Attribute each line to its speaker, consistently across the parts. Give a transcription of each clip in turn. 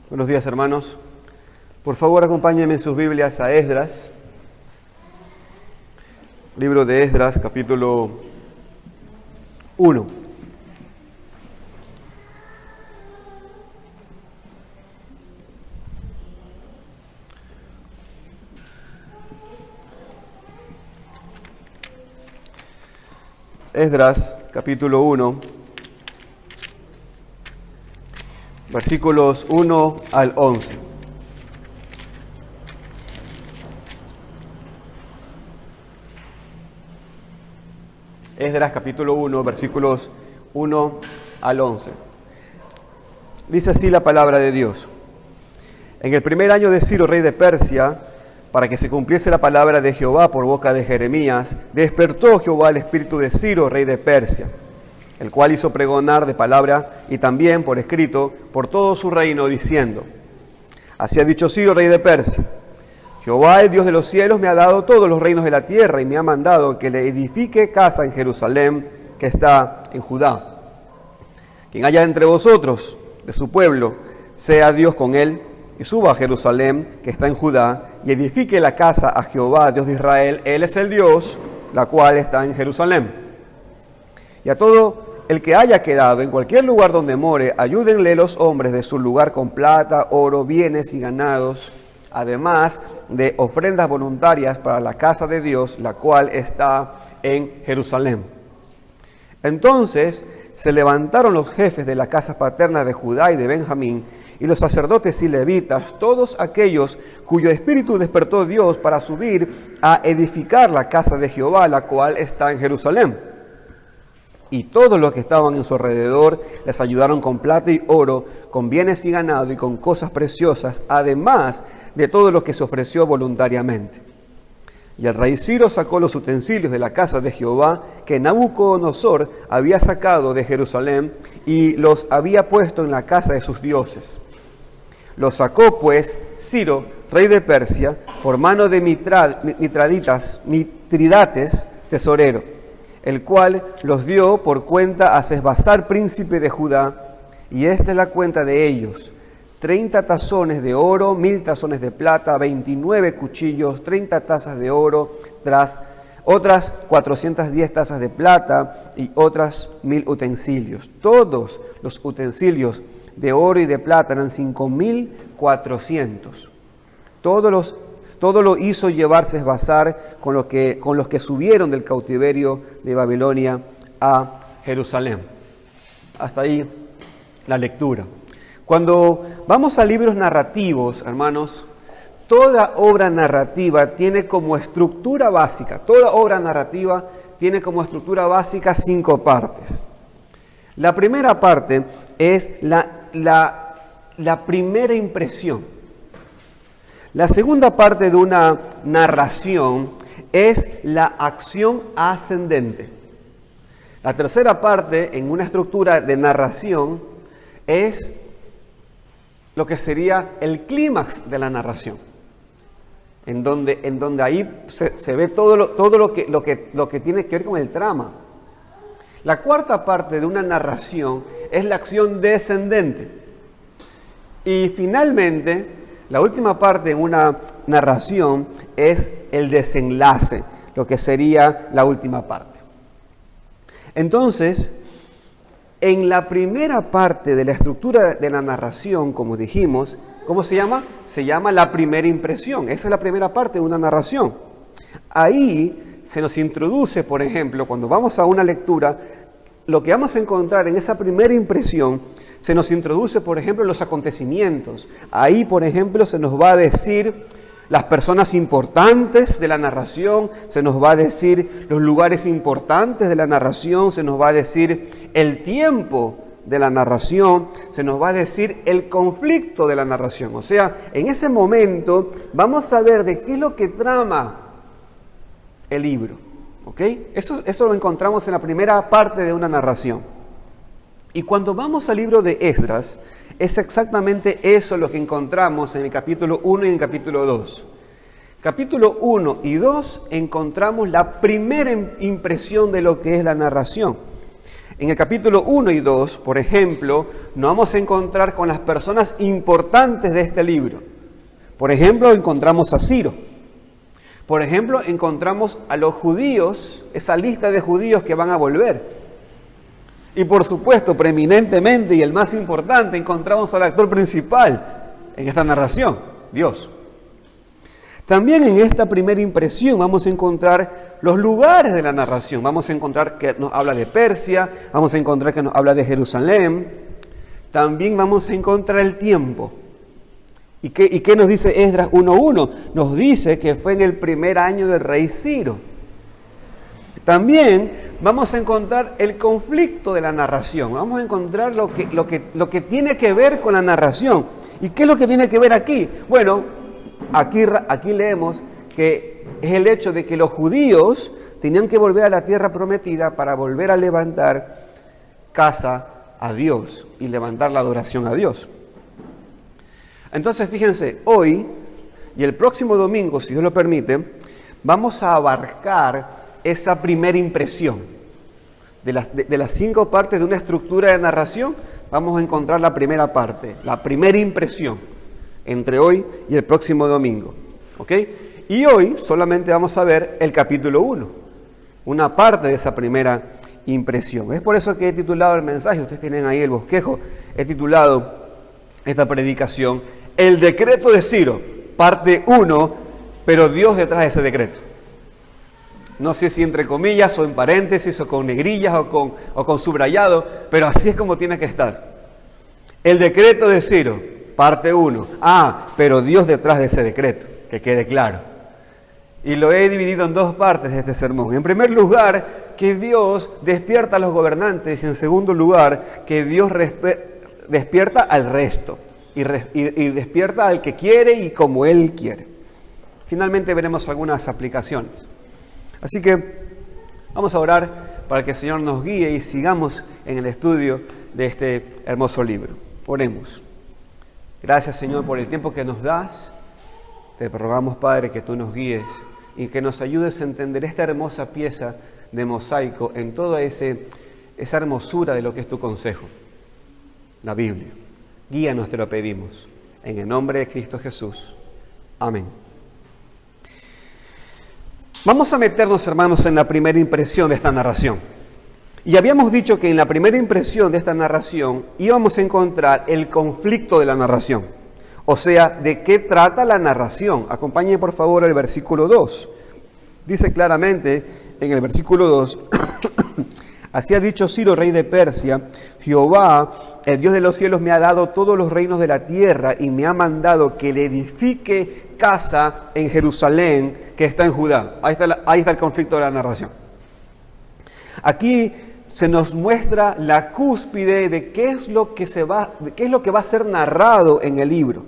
Speaker 1: Buenos días, hermanos. Por favor, acompáñenme en sus Biblias a Esdras. Libro de Esdras, capítulo 1. Esdras, capítulo 1. Versículos 1 al 11. Esdras capítulo 1, versículos 1 al 11. Dice así la palabra de Dios. En el primer año de Ciro, rey de Persia, para que se cumpliese la palabra de Jehová por boca de Jeremías, despertó Jehová el espíritu de Ciro, rey de Persia, el cual hizo pregonar de palabra y también por escrito por todo su reino, diciendo: Así ha dicho Ciro, rey de Persia: Jehová, el Dios de los cielos, me ha dado todos los reinos de la tierra y me ha mandado que le edifique casa en Jerusalén, que está en Judá. Quien haya entre vosotros de su pueblo, sea Dios con él, y suba a Jerusalén, que está en Judá, y edifique la casa a Jehová, Dios de Israel. Él es el Dios, la cual está en Jerusalén. Y a todo el que haya quedado en cualquier lugar donde more, ayúdenle los hombres de su lugar con plata, oro, bienes y ganados, además de ofrendas voluntarias para la casa de Dios, la cual está en Jerusalén. Entonces se levantaron los jefes de las casas paternas de Judá y de Benjamín, y los sacerdotes y levitas, todos aquellos cuyo espíritu despertó Dios para subir a edificar la casa de Jehová, la cual está en Jerusalén. Y todos los que estaban en su alrededor les ayudaron con plata y oro, con bienes y ganado y con cosas preciosas, además de todo lo que se ofreció voluntariamente. Y el rey Ciro sacó los utensilios de la casa de Jehová que Nabucodonosor había sacado de Jerusalén y los había puesto en la casa de sus dioses. Los sacó pues Ciro, rey de Persia, por mano de Mitridates, tesorero, el cual los dio por cuenta a Sesbazar, príncipe de Judá, y esta es la cuenta de ellos: 30 tazones de oro, 1000 tazones de plata, 29 cuchillos, 30 tazas de oro, tras otras 410 tazas de plata y otras 1000 utensilios. Todos los utensilios de oro y de plata eran 5400. Todo lo hizo llevar Sesbazar con los que subieron del cautiverio de Babilonia a Jerusalén. Hasta ahí la lectura. Cuando vamos a libros narrativos, hermanos, toda obra narrativa tiene como estructura básica, 5 partes. La primera parte es la primera impresión. La segunda parte de una narración es la acción ascendente. La tercera parte en una estructura de narración es lo que sería el clímax de la narración, en donde ahí se ve todo lo que tiene que ver con el trama. La cuarta parte de una narración es la acción descendente. Y finalmente, la última parte en una narración es el desenlace, lo que sería la última parte. Entonces, en la primera parte de la estructura de la narración, como dijimos, ¿cómo se llama? Se llama la primera impresión. Esa es la primera parte de una narración. Ahí se nos introduce, por ejemplo, cuando vamos a una lectura, lo que vamos a encontrar en esa primera impresión, se nos introduce, por ejemplo, los acontecimientos. Ahí, por ejemplo, se nos va a decir las personas importantes de la narración, se nos va a decir los lugares importantes de la narración, se nos va a decir el tiempo de la narración, se nos va a decir el conflicto de la narración. O sea, en ese momento vamos a ver de qué es lo que trama el libro. ¿Ok? Eso lo encontramos en la primera parte de una narración. Y cuando vamos al libro de Esdras, es exactamente eso lo que encontramos en el capítulo 1 y en el capítulo 2. Capítulo 1 y 2 encontramos la primera impresión de lo que es la narración. En el capítulo 1 y 2, por ejemplo, nos vamos a encontrar con las personas importantes de este libro. Por ejemplo, encontramos a Ciro. Por ejemplo, encontramos a los judíos, esa lista de judíos que van a volver. Y por supuesto, preeminentemente y el más importante, encontramos al actor principal en esta narración, Dios. También en esta primera impresión vamos a encontrar los lugares de la narración. Vamos a encontrar que nos habla de Persia, vamos a encontrar que nos habla de Jerusalén. También vamos a encontrar el tiempo. ¿Y qué nos dice Esdras 1:1? Nos dice que fue en el primer año del rey Ciro. También vamos a encontrar el conflicto de la narración. Vamos a encontrar lo que tiene que ver con la narración. ¿Y qué es lo que tiene que ver aquí? Bueno, aquí leemos que es el hecho de que los judíos tenían que volver a la tierra prometida para volver a levantar casa a Dios y levantar la adoración a Dios. Entonces, fíjense, hoy y el próximo domingo, si Dios lo permite, vamos a abarcar esa primera impresión. De las 5 partes de una estructura de narración, vamos a encontrar la primera parte, la primera impresión, entre hoy y el próximo domingo. ¿Ok? Y hoy solamente vamos a ver el capítulo 1, una parte de esa primera impresión. Es por eso que he titulado el mensaje, ustedes tienen ahí el bosquejo, he titulado esta predicación, El decreto de Ciro, parte 1, pero Dios detrás de ese decreto. No sé si entre comillas o en paréntesis o con negrillas o con subrayado, pero así es como tiene que estar. El decreto de Ciro, parte 1. Pero Dios detrás de ese decreto, que quede claro. Y lo he dividido en 2 partes de este sermón. En primer lugar, que Dios despierta a los gobernantes, y en segundo lugar, que Dios despierta al resto. Y despierta al que quiere y como Él quiere. Finalmente veremos algunas aplicaciones. Así que vamos a orar para que el Señor nos guíe y sigamos en el estudio de este hermoso libro. Oremos. Gracias, Señor, por el tiempo que nos das. Te rogamos, Padre, que tú nos guíes y que nos ayudes a entender esta hermosa pieza de mosaico en toda esa hermosura de lo que es tu consejo, la Biblia. Guíanos, te lo pedimos. En el nombre de Cristo Jesús. Amén. Vamos a meternos, hermanos, en la primera impresión de esta narración. Y habíamos dicho que en la primera impresión de esta narración íbamos a encontrar el conflicto de la narración. O sea, ¿de qué trata la narración? Acompáñenme, por favor, al versículo 2. Dice claramente en el versículo 2, así ha dicho Ciro, rey de Persia, Jehová, el Dios de los cielos, me ha dado todos los reinos de la tierra y me ha mandado que le edifique casa en Jerusalén, que está en Judá. Ahí está el conflicto de la narración. Aquí se nos muestra la cúspide de qué es lo que va a ser narrado en el libro,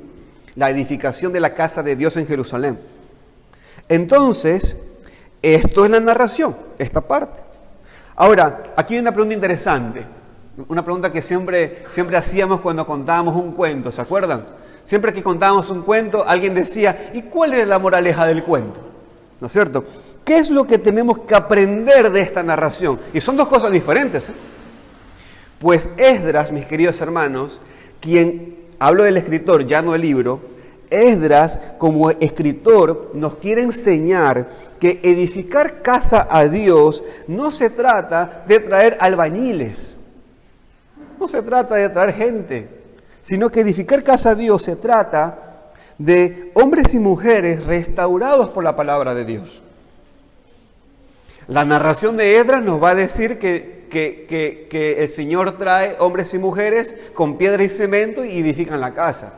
Speaker 1: la edificación de la casa de Dios en Jerusalén. Entonces, esto es la narración, esta parte. Ahora, aquí hay una pregunta interesante, una pregunta que siempre hacíamos cuando contábamos un cuento, ¿se acuerdan? Siempre que contábamos un cuento, alguien decía, ¿y cuál es la moraleja del cuento? ¿No es cierto? ¿Qué es lo que tenemos que aprender de esta narración? Y son 2 cosas diferentes. Pues Esdras, mis queridos hermanos, quien hablo del escritor, ya no el libro, Esdras como escritor nos quiere enseñar que edificar casa a Dios no se trata de traer albañiles, no se trata de traer gente, sino que edificar casa a Dios se trata de hombres y mujeres restaurados por la palabra de Dios. La narración de Esdras nos va a decir que el Señor trae hombres y mujeres con piedra y cemento y edifican la casa.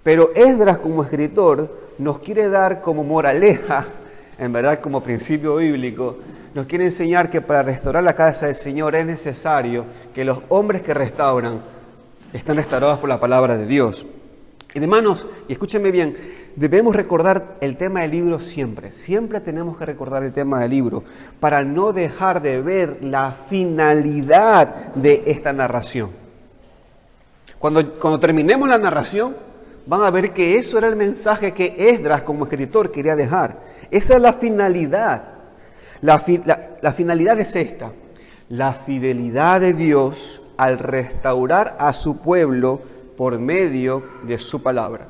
Speaker 1: Pero Esdras como escritor nos quiere dar como moraleja, en verdad como principio bíblico, nos quiere enseñar que para restaurar la casa del Señor es necesario que los hombres que restauran estén restaurados por la palabra de Dios. Y hermanos, y escúchenme bien, debemos recordar el tema del libro siempre. Siempre tenemos que recordar el tema del libro para no dejar de ver la finalidad de esta narración. Cuando terminemos la narración, van a ver que eso era el mensaje que Esdras como escritor quería dejar. Esa es la finalidad. La finalidad es esta. la fidelidad de Dios al restaurar a su pueblo por medio de su palabra.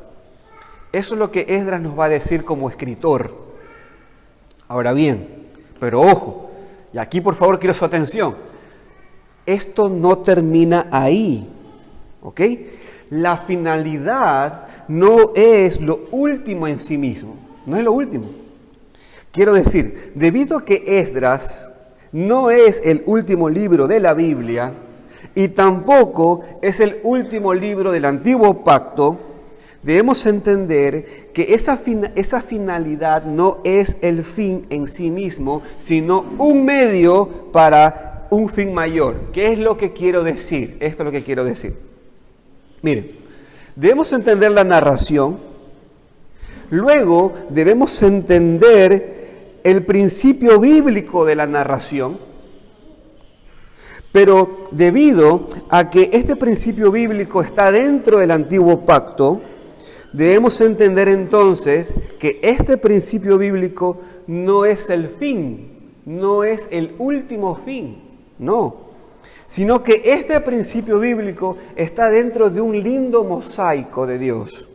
Speaker 1: Eso es lo que Esdras nos va a decir como escritor. Ahora bien, pero ojo, y aquí por favor quiero su atención, esto no termina ahí, ¿ok? La finalidad no es lo último en sí mismo, no es lo último. Quiero decir, debido a que Esdras no es el último libro de la Biblia y tampoco es el último libro del Antiguo Pacto, debemos entender que esa finalidad no es el fin en sí mismo, sino un medio para un fin mayor. ¿Qué es lo que quiero decir? Esto es lo que quiero decir. Miren, debemos entender la narración, luego debemos entender el principio bíblico de la narración, pero debido a que este principio bíblico está dentro del Antiguo Pacto, debemos entender entonces que este principio bíblico no es el fin, no es el último fin, no, sino que este principio bíblico está dentro de un lindo mosaico de Dios.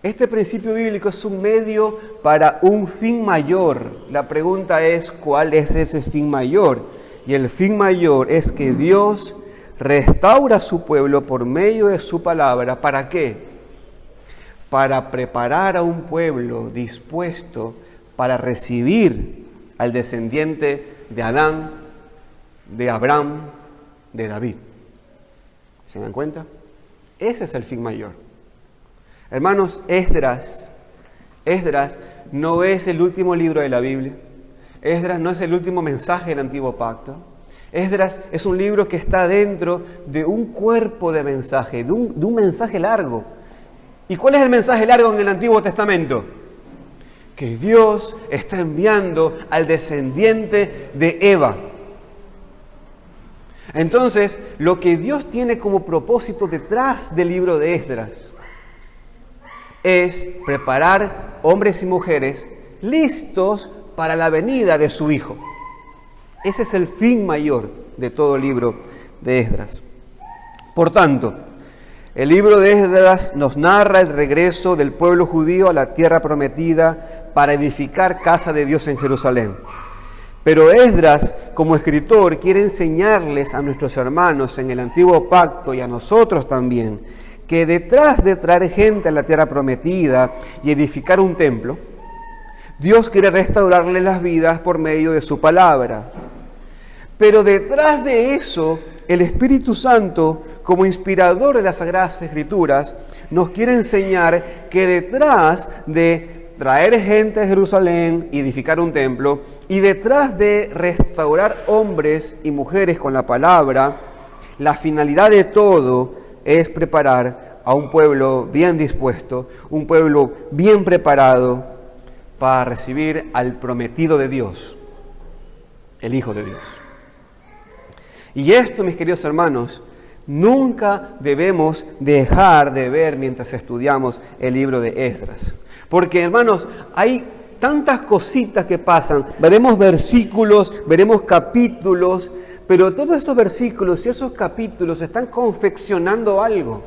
Speaker 1: Este principio bíblico es un medio para un fin mayor. La pregunta es, ¿cuál es ese fin mayor? Y el fin mayor es que Dios restaura a su pueblo por medio de su palabra. ¿Para qué? Para preparar a un pueblo dispuesto para recibir al descendiente de Adán, de Abraham, de David. ¿Se dan cuenta? Ese es el fin mayor. Hermanos, Esdras no es el último libro de la Biblia. Esdras no es el último mensaje del Antiguo Pacto. Esdras es un libro que está dentro de un cuerpo de mensaje, de un mensaje largo. ¿Y cuál es el mensaje largo en el Antiguo Testamento? Que Dios está enviando al descendiente de Eva. Entonces, lo que Dios tiene como propósito detrás del libro de Esdras es preparar hombres y mujeres listos para la venida de su Hijo. Ese es el fin mayor de todo el libro de Esdras. Por tanto, el libro de Esdras nos narra el regreso del pueblo judío a la tierra prometida para edificar casa de Dios en Jerusalén. Pero Esdras, como escritor, quiere enseñarles a nuestros hermanos en el Antiguo Pacto y a nosotros también, que detrás de traer gente a la tierra prometida y edificar un templo, Dios quiere restaurarles las vidas por medio de su palabra. Pero detrás de eso, el Espíritu Santo, como inspirador de las Sagradas Escrituras, nos quiere enseñar que detrás de traer gente a Jerusalén y edificar un templo, y detrás de restaurar hombres y mujeres con la palabra, la finalidad de todo es preparar a un pueblo bien dispuesto, un pueblo bien preparado para recibir al prometido de Dios, el Hijo de Dios. Y esto, mis queridos hermanos, nunca debemos dejar de ver mientras estudiamos el libro de Esdras. Porque, hermanos, hay tantas cositas que pasan. Veremos versículos, veremos capítulos, pero todos esos versículos y esos capítulos están confeccionando algo.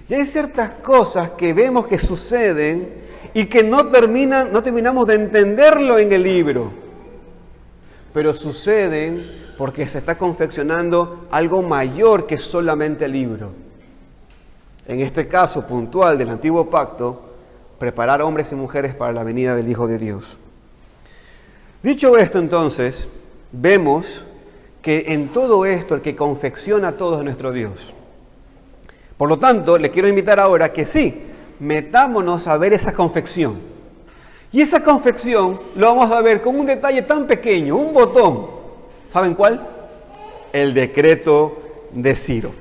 Speaker 1: Y hay ciertas cosas que vemos que suceden y que no terminamos de entenderlo en el libro. Pero suceden porque se está confeccionando algo mayor que solamente el libro. En este caso puntual del Antiguo Pacto, preparar hombres y mujeres para la venida del Hijo de Dios. Dicho esto, entonces, vemos que en todo esto el que confecciona todo es nuestro Dios. Por lo tanto, le quiero invitar ahora que sí, metámonos a ver esa confección. Y esa confección lo vamos a ver con un detalle tan pequeño, un botón. ¿Saben cuál? El decreto de Ciro.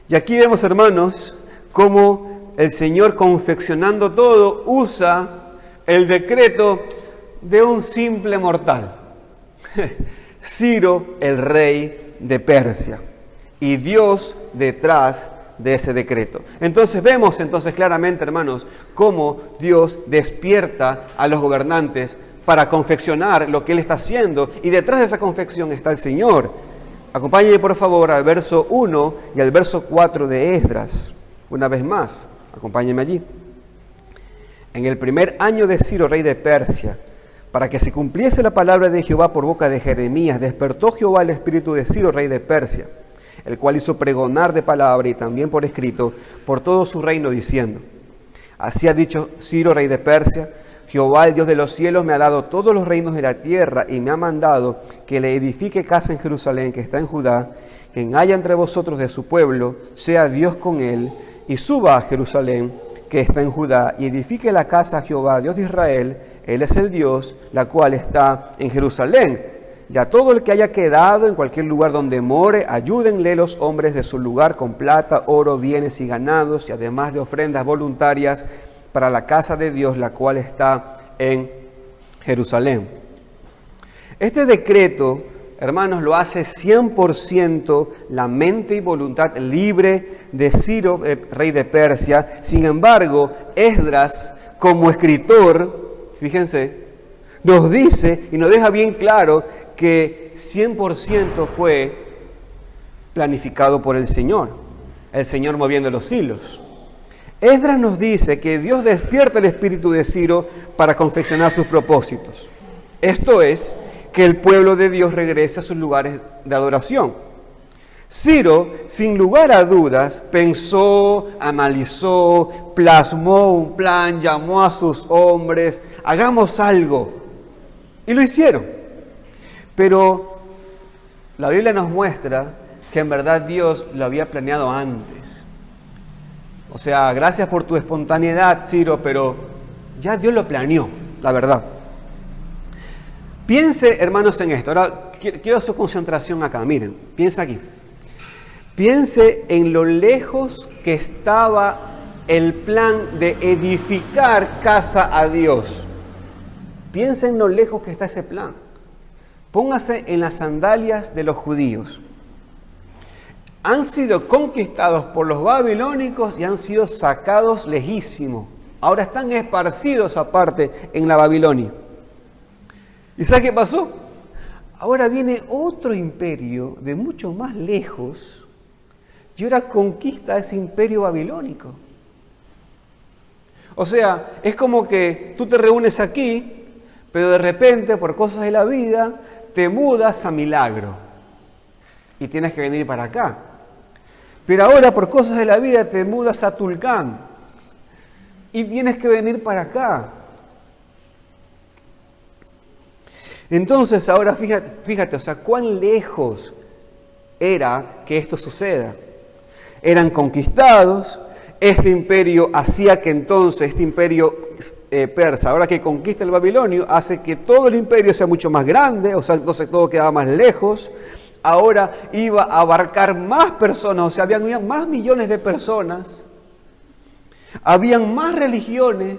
Speaker 1: Y aquí vemos, hermanos, cómo el Señor, confeccionando todo, usa el decreto de un simple mortal. Ciro, el rey de Persia. Y Dios detrás de ese decreto. Entonces vemos claramente, hermanos, cómo Dios despierta a los gobernantes para confeccionar lo que Él está haciendo, y detrás de esa confección está el Señor. Acompáñenme por favor al verso 1 y al verso 4 de Esdras. Una vez más, acompáñenme allí. En el primer año de Ciro, rey de Persia, para que se cumpliese la palabra de Jehová por boca de Jeremías, despertó Jehová el espíritu de Ciro, rey de Persia, el cual hizo pregonar de palabra y también por escrito por todo su reino, diciendo: Así ha dicho Ciro, rey de Persia: Jehová, el Dios de los cielos, me ha dado todos los reinos de la tierra y me ha mandado que le edifique casa en Jerusalén, que está en Judá. Quien haya entre vosotros de su pueblo, sea Dios con él, y suba a Jerusalén, que está en Judá, y edifique la casa a Jehová, Dios de Israel. Él es el Dios, la cual está en Jerusalén. Y a todo el que haya quedado en cualquier lugar donde more, ayúdenle los hombres de su lugar con plata, oro, bienes y ganados, y además de ofrendas voluntarias para la casa de Dios, la cual está en Jerusalén. Este decreto, hermanos, lo hace 100% la mente y voluntad libre de Ciro, rey de Persia. Sin embargo, Esdras, como escritor, fíjense, nos dice y nos deja bien claro que 100% fue planificado por el Señor moviendo los hilos. Esdras nos dice que Dios despierta el espíritu de Ciro para confeccionar sus propósitos. Esto es, que el pueblo de Dios regrese a sus lugares de adoración. Ciro, sin lugar a dudas, pensó, analizó, plasmó un plan, llamó a sus hombres: hagamos algo. Y lo hicieron. Pero la Biblia nos muestra que en verdad Dios lo había planeado antes. O sea, gracias por tu espontaneidad, Ciro, pero ya Dios lo planeó, la verdad. Piense, hermanos, en esto. Ahora, quiero su concentración acá. Miren, piensa aquí. Piense en lo lejos que estaba el plan de edificar casa a Dios. Piense en lo lejos que está ese plan. Póngase en las sandalias de los judíos. Han sido conquistados por los babilónicos y han sido sacados lejísimos. Ahora están esparcidos aparte en la Babilonia. ¿Y sabe qué pasó? Ahora viene otro imperio de mucho más lejos y ahora conquista ese imperio babilónico. O sea, es como que tú te reúnes aquí, pero de repente, por cosas de la vida, te mudas a Milagro y tienes que venir para acá. Pero ahora, por cosas de la vida, te mudas a Tulcán y tienes que venir para acá. Entonces, ahora fíjate, o sea, cuán lejos era que esto suceda. Eran conquistados, este imperio hacía que entonces, este imperio persa, ahora que conquista el babilonio, hace que todo el imperio sea mucho más grande, o sea, entonces todo quedaba más lejos. Ahora iba a abarcar más personas, o sea, habían más millones de personas, habían más religiones.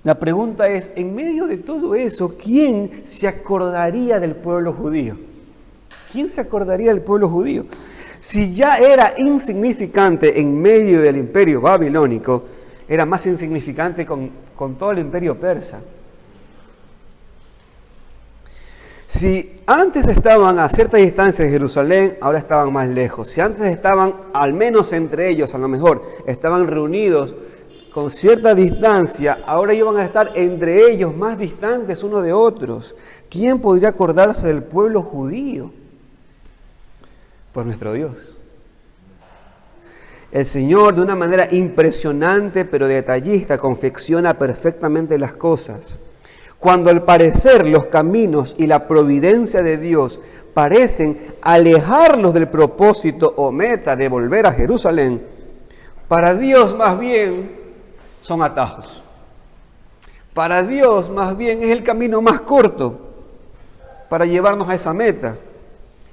Speaker 1: La pregunta es, en medio de todo eso, ¿quién se acordaría del pueblo judío? ¿Quién se acordaría del pueblo judío? Si ya era insignificante en medio del imperio babilónico, era más insignificante con todo el imperio persa. Si antes estaban a cierta distancia de Jerusalén, ahora estaban más lejos. Si antes estaban, al menos entre ellos, a lo mejor, estaban reunidos con cierta distancia, ahora iban a estar entre ellos más distantes unos de otros. ¿Quién podría acordarse del pueblo judío? Pues nuestro Dios. El Señor, de una manera impresionante pero detallista, confecciona perfectamente las cosas. Cuando al parecer los caminos y la providencia de Dios parecen alejarlos del propósito o meta de volver a Jerusalén, para Dios más bien son atajos. Para Dios más bien es el camino más corto para llevarnos a esa meta.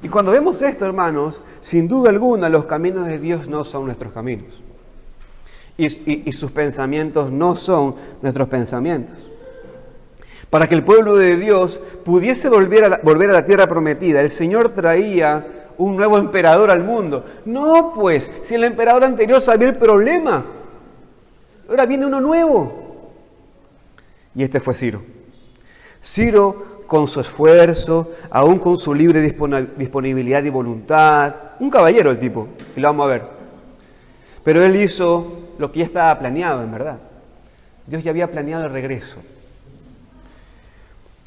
Speaker 1: Y cuando vemos esto, hermanos, sin duda alguna los caminos de Dios no son nuestros caminos. Y sus pensamientos no son nuestros pensamientos. Para que el pueblo de Dios pudiese volver a la tierra prometida, el Señor traía un nuevo emperador al mundo. No, pues, si el emperador anterior sabía el problema, ahora viene uno nuevo. Y este fue Ciro. Ciro, con su esfuerzo, aún con su libre disponibilidad y voluntad, un caballero el tipo, y lo vamos a ver. Pero él hizo lo que ya estaba planeado, en verdad. Dios ya había planeado el regreso.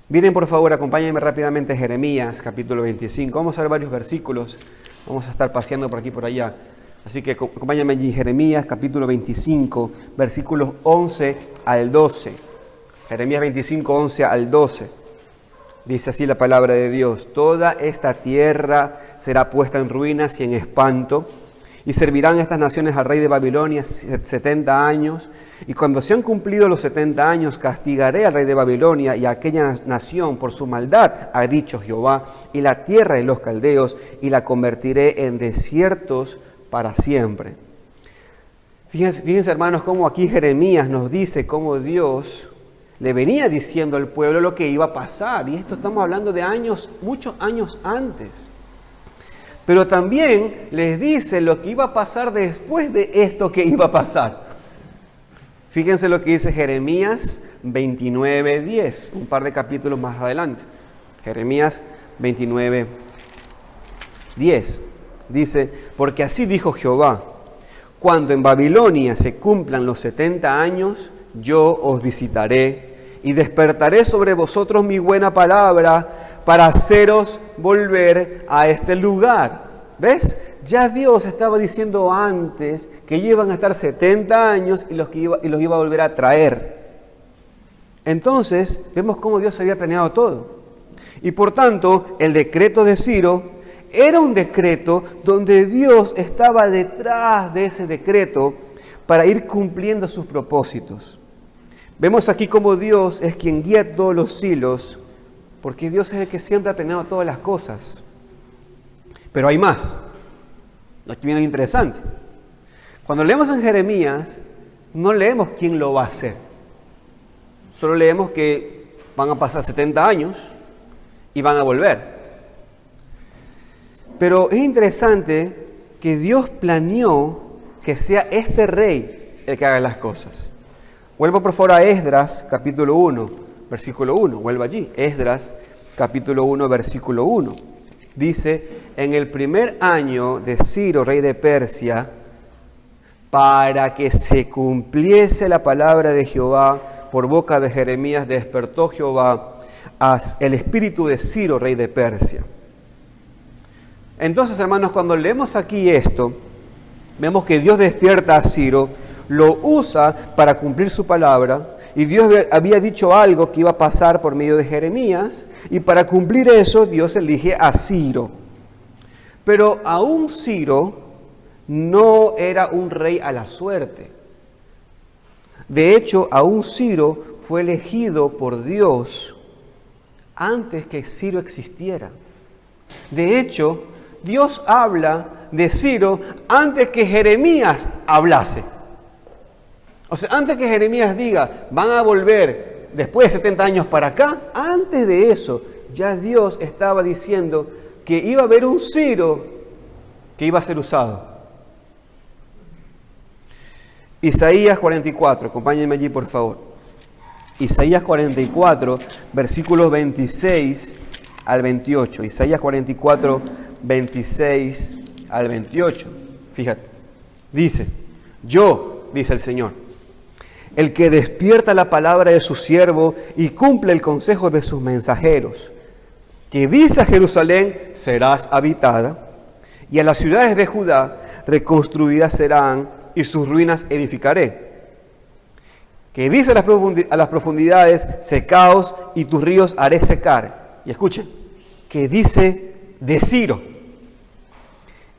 Speaker 1: Miren, por favor, acompáñenme rápidamente a Jeremías, capítulo 25. Vamos a ver varios versículos. Vamos a estar paseando por aquí y por allá. Así que acompáñenme allí, Jeremías, capítulo 25, versículos 11 al 12. Jeremías 25, 11 al 12. Dice así la palabra de Dios: toda esta tierra será puesta en ruinas y en espanto, y servirán estas naciones al rey de Babilonia 70 años, y cuando se han cumplido los 70 años, castigaré al rey de Babilonia y a aquella nación por su maldad, ha dicho Jehová, y la tierra de los caldeos, y la convertiré en desiertos para siempre. Fíjense, hermanos, cómo aquí Jeremías nos dice cómo Dios le venía diciendo al pueblo lo que iba a pasar, y esto estamos hablando de años, muchos años antes. Pero también les dice lo que iba a pasar después de esto que iba a pasar. Fíjense lo que dice Jeremías 29:10, un par de capítulos más adelante. Jeremías 29:10 dice: porque así dijo Jehová, cuando en Babilonia se cumplan los 70 años, yo os visitaré y despertaré sobre vosotros mi buena palabra para haceros volver a este lugar. ¿Ves? Ya Dios estaba diciendo antes que iban a estar 70 años y los iba a volver a traer. Entonces, vemos cómo Dios había planeado todo. Y por tanto, el decreto de Ciro era un decreto donde Dios estaba detrás de ese decreto para ir cumpliendo sus propósitos. Vemos aquí cómo Dios es quien guía todos los hilos, porque Dios es el que siempre ha planeado todas las cosas. Pero hay más. Aquí viene lo interesante. Cuando leemos en Jeremías, no leemos quién lo va a hacer. Solo leemos que van a pasar 70 años y van a volver. Pero es interesante que Dios planeó que sea este rey el que haga las cosas. Vuelvo por favor a Esdras, capítulo 1, versículo 1. Vuelvo allí. Esdras, capítulo 1, versículo 1. Dice: en el primer año de Ciro, rey de Persia, para que se cumpliese la palabra de Jehová por boca de Jeremías, despertó Jehová el espíritu de Ciro, rey de Persia. Entonces, hermanos, cuando leemos aquí esto, vemos que Dios despierta a Ciro, lo usa para cumplir su palabra, y Dios había dicho algo que iba a pasar por medio de Jeremías, y para cumplir eso Dios elige a Ciro. Pero aún Ciro no era un rey a la suerte. De hecho, aún Ciro fue elegido por Dios antes que Ciro existiera. De hecho, Dios habla de Ciro antes que Jeremías hablase. O sea, antes que Jeremías diga, van a volver después de 70 años para acá, antes de eso, ya Dios estaba diciendo que iba a haber un Ciro que iba a ser usado. Isaías 44, acompáñenme allí por favor. Isaías 44, versículos 26 al 28. Isaías 44, 26 al 28. Fíjate, dice: yo, dice el Señor, el que despierta la palabra de su siervo y cumple el consejo de sus mensajeros, que dice a Jerusalén, serás habitada, y a las ciudades de Judá reconstruidas serán, y sus ruinas edificaré. Que dice a las profundidades, secaos, y tus ríos haré secar. Y escuchen, que dice de Ciro,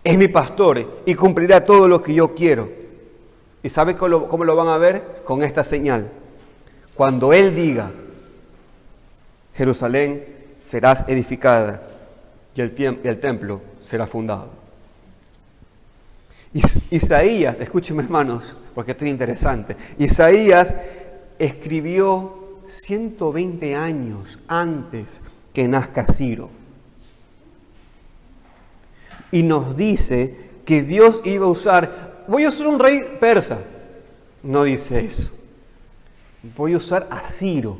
Speaker 1: es mi pastor y cumplirá todo lo que yo quiero. ¿Y sabe cómo lo van a ver? Con esta señal. Cuando Él diga, Jerusalén serás edificada y el templo será fundado. Isaías, escúchenme hermanos, porque esto es interesante. Isaías escribió 120 años antes que nazca Ciro. Y nos dice que Dios iba a usar, voy a ser un rey persa. No dice eso. voy a usar a Ciro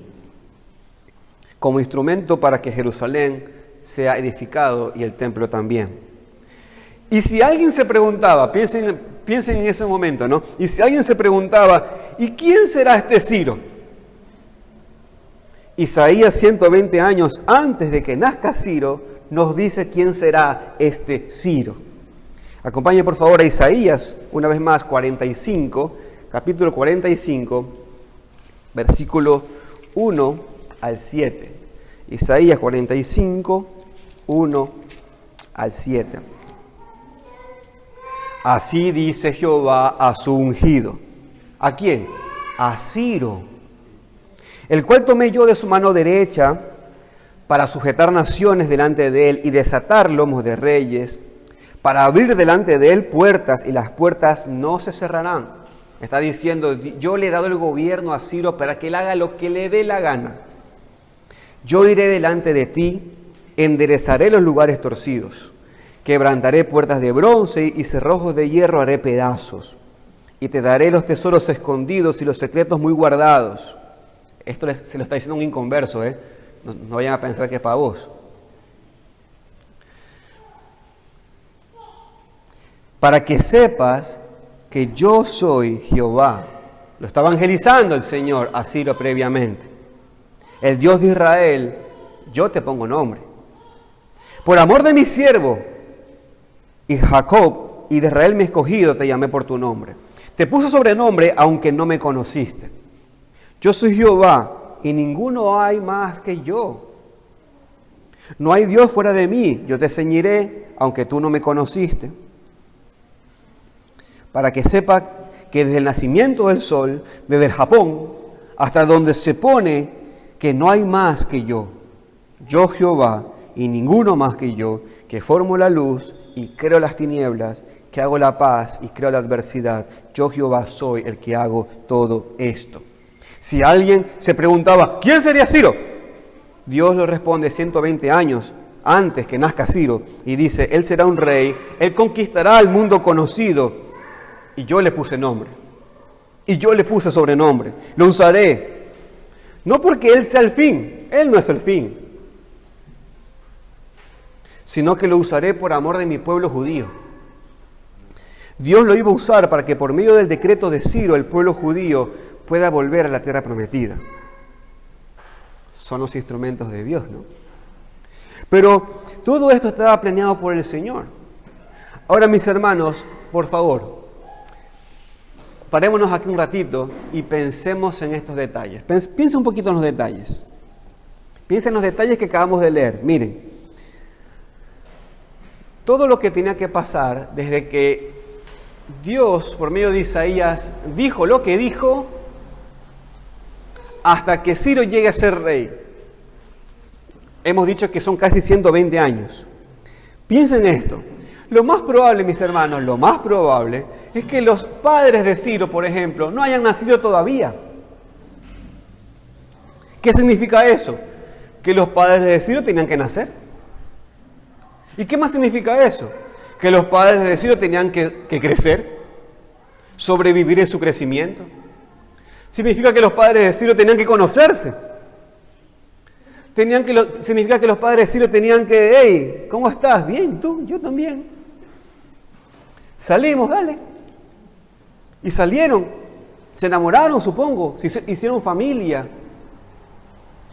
Speaker 1: como instrumento para que Jerusalén sea edificado y el templo también. Y si alguien se preguntaba, piensen en ese momento, ¿no? Y si alguien se preguntaba, ¿y quién será este Ciro? Isaías 120 años antes de que nazca Ciro, nos dice quién será este Ciro. Acompañe por favor a Isaías, una vez más, 45, capítulo 45, versículo 1 al 7. Isaías 45, 1 al 7. Así dice Jehová a su ungido. ¿A quién? A Ciro, el cual tomé yo de su mano derecha para sujetar naciones delante de él y desatar lomos de reyes, para abrir delante de él puertas y las puertas no se cerrarán. Está diciendo, yo le he dado el gobierno a Ciro para que él haga lo que le dé la gana. Yo iré delante de ti, enderezaré los lugares torcidos, quebrantaré puertas de bronce y cerrojos de hierro haré pedazos, y te daré los tesoros escondidos y los secretos muy guardados. Esto se lo está diciendo un inconverso, no vayan a pensar que es para vos. Para que sepas que yo soy Jehová. Lo está evangelizando el Señor a Ciro previamente. El Dios de Israel, yo te pongo nombre. Por amor de mi siervo, y Jacob, y de Israel mi escogido, te llamé por tu nombre. Te puse sobrenombre, aunque no me conociste. Yo soy Jehová, y ninguno hay más que yo. No hay Dios fuera de mí, yo te ceñiré, aunque tú no me conociste. Para que sepa que desde el nacimiento del sol, desde el Japón, hasta donde se pone, que no hay más que yo. Yo Jehová, y ninguno más que yo, que formo la luz y creo las tinieblas, que hago la paz y creo la adversidad. Yo Jehová soy el que hago todo esto. Si alguien se preguntaba, ¿quién sería Ciro? Dios le responde 120 años antes que nazca Ciro y dice, él será un rey, él conquistará el mundo conocido. Y yo le puse nombre. Y yo le puse sobrenombre. Lo usaré. No porque él sea el fin. Él no es el fin. Sino que lo usaré por amor de mi pueblo judío. Dios lo iba a usar para que por medio del decreto de Ciro el pueblo judío pueda volver a la tierra prometida. Son los instrumentos de Dios, ¿no? Pero todo esto estaba planeado por el Señor. Ahora, mis hermanos, por favor, parémonos aquí un ratito y pensemos en estos detalles. Piensa un poquito en los detalles. Piensa en los detalles que acabamos de leer. Miren, todo lo que tenía que pasar desde que Dios, por medio de Isaías, dijo lo que dijo, hasta que Ciro llegue a ser rey. Hemos dicho que son casi 120 años. Piensen en esto. Lo más probable, mis hermanos, lo más probable es que los padres de Ciro, por ejemplo, no hayan nacido todavía. ¿Qué significa eso? Que los padres de Ciro tenían que nacer. ¿Y qué más significa eso? Que los padres de Ciro tenían que crecer, sobrevivir en su crecimiento. Significa que los padres de Ciro tenían que conocerse. Significa que los padres de Ciro tenían que, hey, ¿cómo estás? Bien, tú, yo también. Salimos, dale. Y salieron, se enamoraron, supongo, hicieron familia.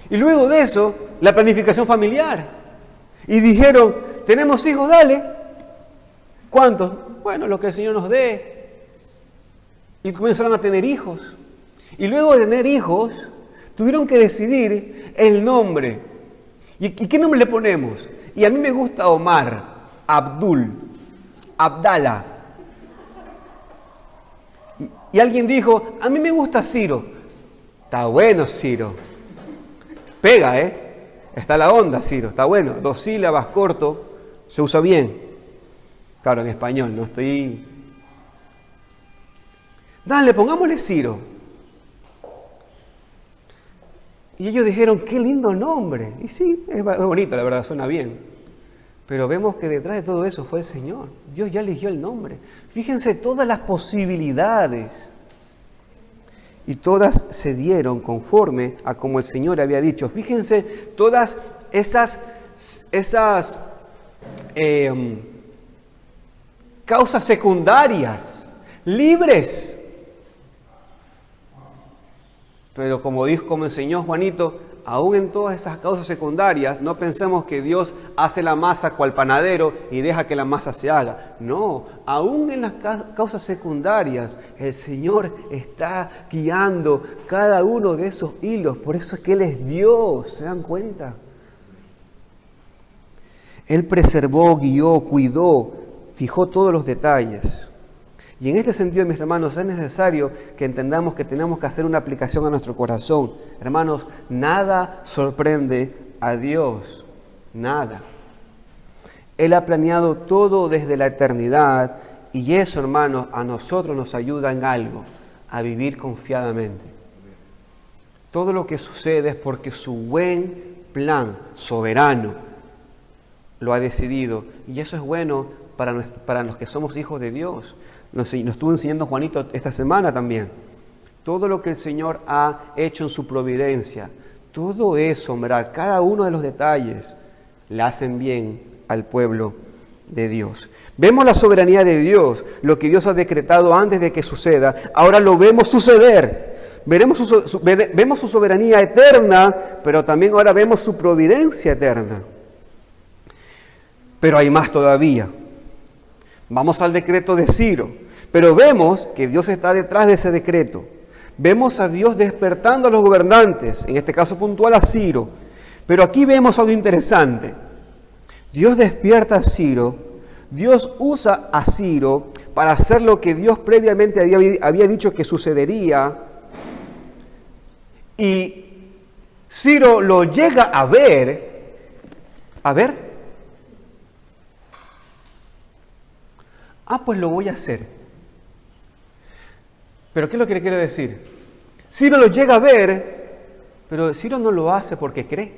Speaker 1: Y luego de eso, la planificación familiar. Y dijeron, tenemos hijos, dale. ¿Cuántos? Bueno, lo que el Señor nos dé. Y comenzaron a tener hijos. Y luego de tener hijos, tuvieron que decidir el nombre. ¿Y qué nombre le ponemos? Y a mí me gusta Omar, Abdul, Abdala. Y alguien dijo, a mí me gusta Ciro. Está bueno Ciro. Pega, Está la onda Ciro, está bueno. 2 sílabas, corto, se usa bien. Claro, en español, no estoy... Dale, pongámosle Ciro. Y ellos dijeron, qué lindo nombre. Y sí, es bonito, la verdad, suena bien. Pero vemos que detrás de todo eso fue el Señor. Dios ya eligió el nombre. Fíjense todas las posibilidades. y todas se dieron conforme a como el Señor había dicho. Fíjense, todas esas causas secundarias, libres. Pero como enseñó Juanito, aún en todas esas causas secundarias, no pensemos que Dios hace la masa cual panadero y deja que la masa se haga. No, aún en las causas secundarias, el Señor está guiando cada uno de esos hilos. Por eso es que Él es Dios, ¿se dan cuenta? Él preservó, guió, cuidó, fijó todos los detalles. Y en este sentido, mis hermanos, es necesario que entendamos que tenemos que hacer una aplicación a nuestro corazón. Hermanos, nada sorprende a Dios, nada. Él ha planeado todo desde la eternidad y eso, hermanos, a nosotros nos ayuda en algo, a vivir confiadamente. Todo lo que sucede es porque su buen plan soberano lo ha decidido y eso es bueno para los que somos hijos de Dios. Nos estuvo enseñando Juanito esta semana también. Todo lo que el Señor ha hecho en su providencia, todo eso, ¿verdad? Cada uno de los detalles le hacen bien al pueblo de Dios. Vemos la soberanía de Dios, lo que Dios ha decretado antes de que suceda, ahora lo vemos suceder. Vemos su soberanía eterna, pero también ahora vemos su providencia eterna. Pero hay más todavía. Vamos al decreto de Ciro, pero vemos que Dios está detrás de ese decreto. Vemos a Dios despertando a los gobernantes, en este caso puntual a Ciro. Pero aquí vemos algo interesante. Dios despierta a Ciro, Dios usa a Ciro para hacer lo que Dios previamente había dicho que sucedería. Y Ciro lo llega a ver. Pues lo voy a hacer. ¿Pero qué es lo que le quiero decir? Ciro lo llega a ver, pero Ciro no lo hace porque cree.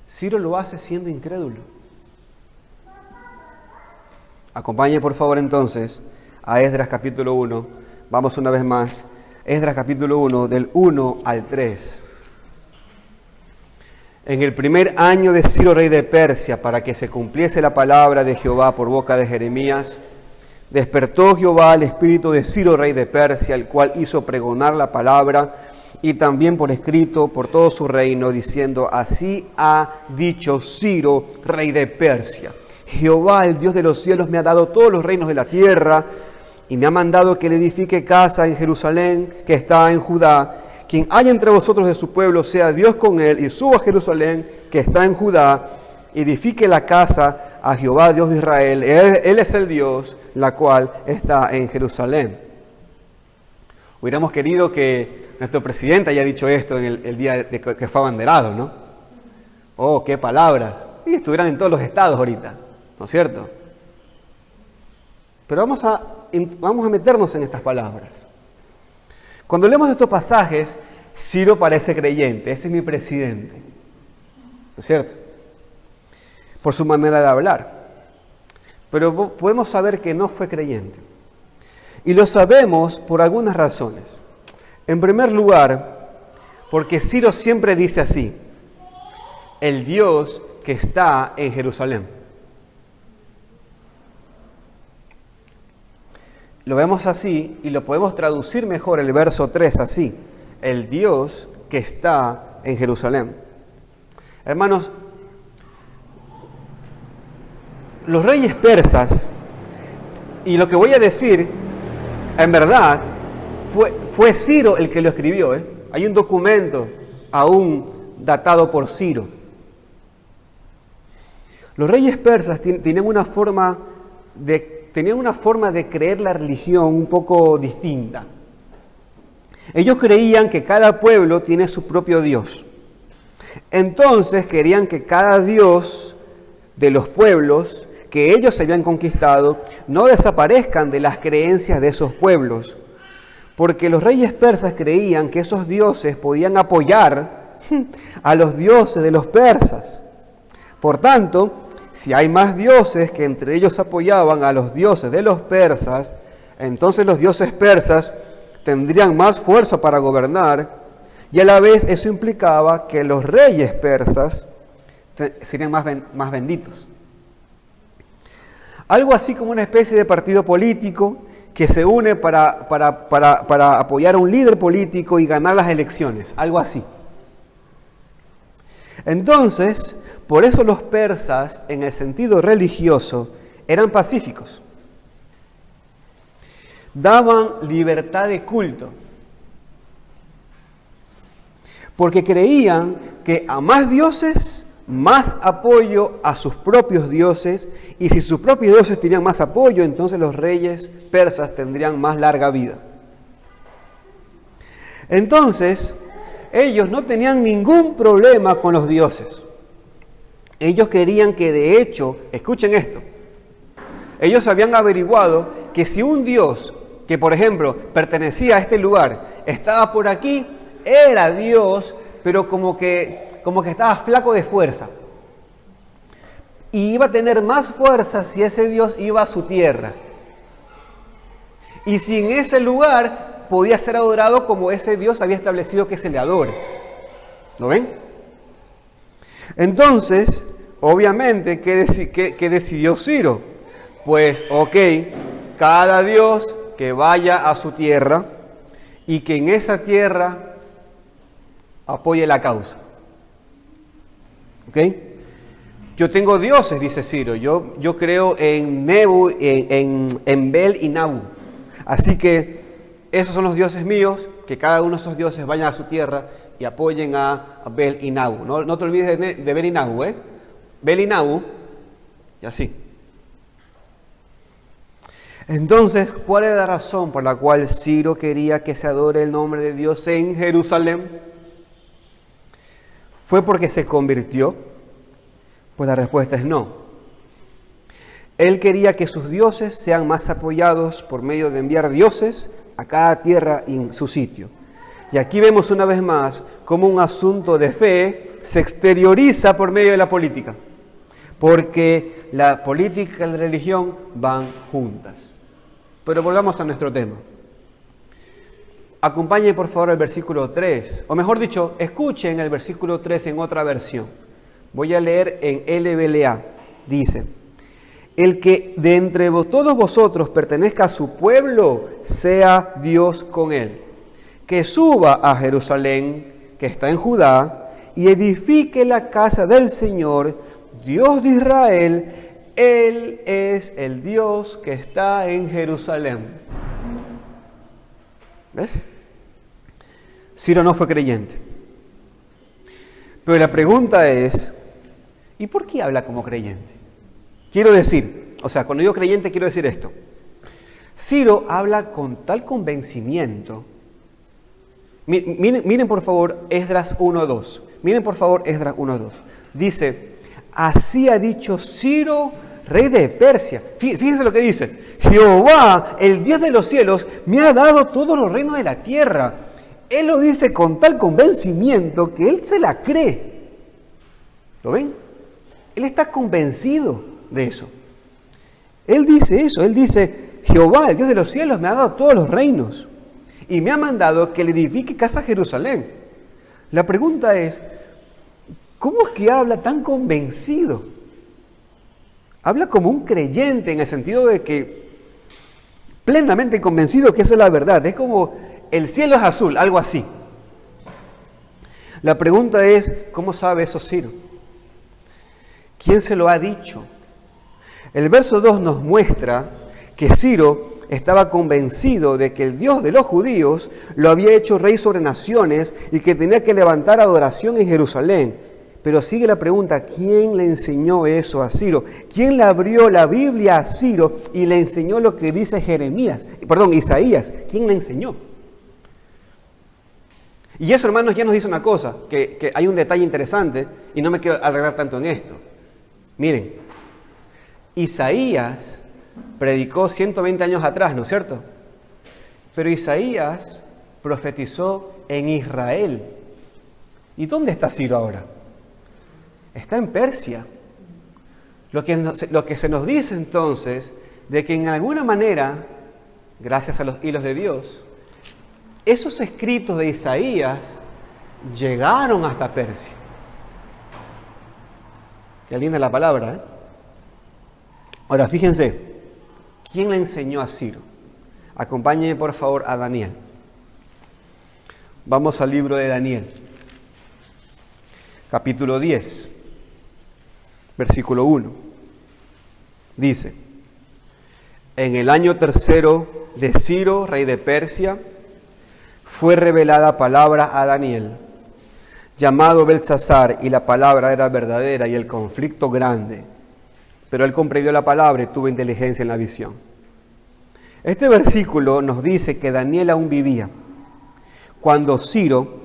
Speaker 1: Ciro lo hace siendo incrédulo. Acompañe por favor entonces a Esdras capítulo 1. Vamos una vez más. Esdras capítulo 1, del 1 al 3. En el primer año de Ciro, rey de Persia, para que se cumpliese la palabra de Jehová por boca de Jeremías, despertó Jehová al espíritu de Ciro, rey de Persia, el cual hizo pregonar la palabra y también por escrito por todo su reino, diciendo: así ha dicho Ciro, rey de Persia: Jehová, el Dios de los cielos, me ha dado todos los reinos de la tierra y me ha mandado que le edifique casa en Jerusalén, que está en Judá. Quien haya entre vosotros de su pueblo, sea Dios con él, y suba a Jerusalén, que está en Judá, edifique la casa a Jehová, Dios de Israel. Él es el Dios, la cual está en Jerusalén. Hubiéramos querido que nuestro presidente haya dicho esto en el día de que fue abanderado, ¿no? Oh, qué palabras. Y estuvieran en todos los estados ahorita, ¿no es cierto? Pero vamos a meternos en estas palabras. Cuando leemos estos pasajes, Ciro parece creyente. Ese es mi presidente, ¿no es cierto? Por su manera de hablar. Pero podemos saber que no fue creyente. Y lo sabemos por algunas razones. En primer lugar, porque Ciro siempre dice así: el Dios que está en Jerusalén. Lo vemos así y lo podemos traducir mejor el verso 3 así: el Dios que está en Jerusalén. Hermanos, los reyes persas, y lo que voy a decir, en verdad, fue Ciro el que lo escribió. Hay un documento aún datado por Ciro. Los reyes persas tenían una forma de creer la religión un poco distinta. Ellos creían que cada pueblo tiene su propio Dios. Entonces querían que cada Dios de los pueblos que ellos habían conquistado no desaparezcan de las creencias de esos pueblos, porque los reyes persas creían que esos dioses podían apoyar a los dioses de los persas. Por tanto, si hay más dioses que entre ellos apoyaban a los dioses de los persas, entonces los dioses persas tendrían más fuerza para gobernar, y a la vez eso implicaba que los reyes persas serían más benditos. Algo así como una especie de partido político que se une para apoyar a un líder político y ganar las elecciones, algo así. Entonces, por eso los persas, en el sentido religioso, eran pacíficos. Daban libertad de culto, porque creían que a más dioses, más apoyo a sus propios dioses, y si sus propios dioses tenían más apoyo, entonces los reyes persas tendrían más larga vida. Entonces, ellos no tenían ningún problema con los dioses. Ellos querían que, de hecho, escuchen esto, ellos habían averiguado que si un dios que, por ejemplo, pertenecía a este lugar, estaba por aquí, era Dios, pero como que estaba flaco de fuerza. Y iba a tener más fuerza si ese Dios iba a su tierra. Y si en ese lugar podía ser adorado como ese Dios había establecido que se le adore. ¿Lo ven? Entonces, obviamente, ¿qué decidió Ciro? Pues, ok, cada Dios que vaya a su tierra y que en esa tierra apoye la causa. ¿Ok? Yo tengo dioses, dice Ciro. Yo creo en Nebu, en Bel y Nabu. Así que esos son los dioses míos, que cada uno de esos dioses vayan a su tierra y apoyen a Bel y Nabu. No te olvides de Bel y Nabu, ¿eh? Bel y Nabu, y así. Entonces, ¿cuál es la razón por la cual Ciro quería que se adore el nombre de Dios en Jerusalén? ¿Fue porque se convirtió? Pues la respuesta es no. Él quería que sus dioses sean más apoyados por medio de enviar dioses a cada tierra en su sitio. Y aquí vemos una vez más cómo un asunto de fe se exterioriza por medio de la política. Porque la política y la religión van juntas. Pero volvamos a nuestro tema. Acompañen por favor el versículo 3, o mejor dicho, escuchen el versículo 3 en otra versión. Voy a leer en LBLA. Dice: el que de entre todos vosotros pertenezca a su pueblo, sea Dios con él. Que suba a Jerusalén, que está en Judá, y edifique la casa del Señor, Dios de Israel. Él es el Dios que está en Jerusalén. ¿Ves? Ciro no fue creyente. Pero la pregunta es, ¿y por qué habla como creyente? Quiero decir, cuando digo creyente quiero decir esto. Ciro habla con tal convencimiento. Miren por favor Esdras 1:2. Miren por favor Esdras 1:2. Dice: así ha dicho Ciro, rey de Persia. Fíjense lo que dice: Jehová, el Dios de los cielos, me ha dado todos los reinos de la tierra. Él lo dice con tal convencimiento que él se la cree. ¿Lo ven? Él está convencido de eso. Él dice eso. Él dice: Jehová, el Dios de los cielos, me ha dado todos los reinos y me ha mandado que le edifique casa a Jerusalén. La pregunta es, ¿cómo es que habla tan convencido? Habla como un creyente en el sentido de que plenamente convencido que esa es la verdad. Es como el cielo es azul, algo así. La pregunta es, ¿cómo sabe eso Ciro? ¿Quién se lo ha dicho? El verso 2 nos muestra que Ciro estaba convencido de que el Dios de los judíos lo había hecho rey sobre naciones y que tenía que levantar adoración en Jerusalén. Pero sigue la pregunta, ¿quién le enseñó eso a Ciro? ¿Quién le abrió la Biblia a Ciro y le enseñó lo que dice Isaías? ¿Quién le enseñó? Y eso, hermanos, ya nos dice una cosa, que hay un detalle interesante y no me quiero alargar tanto en esto. Miren, Isaías predicó 120 años atrás, ¿no es cierto? Pero Isaías profetizó en Israel. ¿Y dónde está Ciro ahora? Está en Persia. Lo que se nos dice entonces, de que en alguna manera gracias a los hilos de Dios, esos escritos de Isaías llegaron hasta Persia. Qué linda la palabra, ¿eh? Ahora, fíjense, ¿quién le enseñó a Ciro? Acompáñenme, por favor, a Daniel. Vamos al libro de Daniel, capítulo 10, versículo 1. Dice: en el año tercero de Ciro, rey de Persia, fue revelada palabra a Daniel, llamado Beltsasar, y la palabra era verdadera y el conflicto grande. Pero él comprendió la palabra y tuvo inteligencia en la visión. Este versículo nos dice que Daniel aún vivía cuando Ciro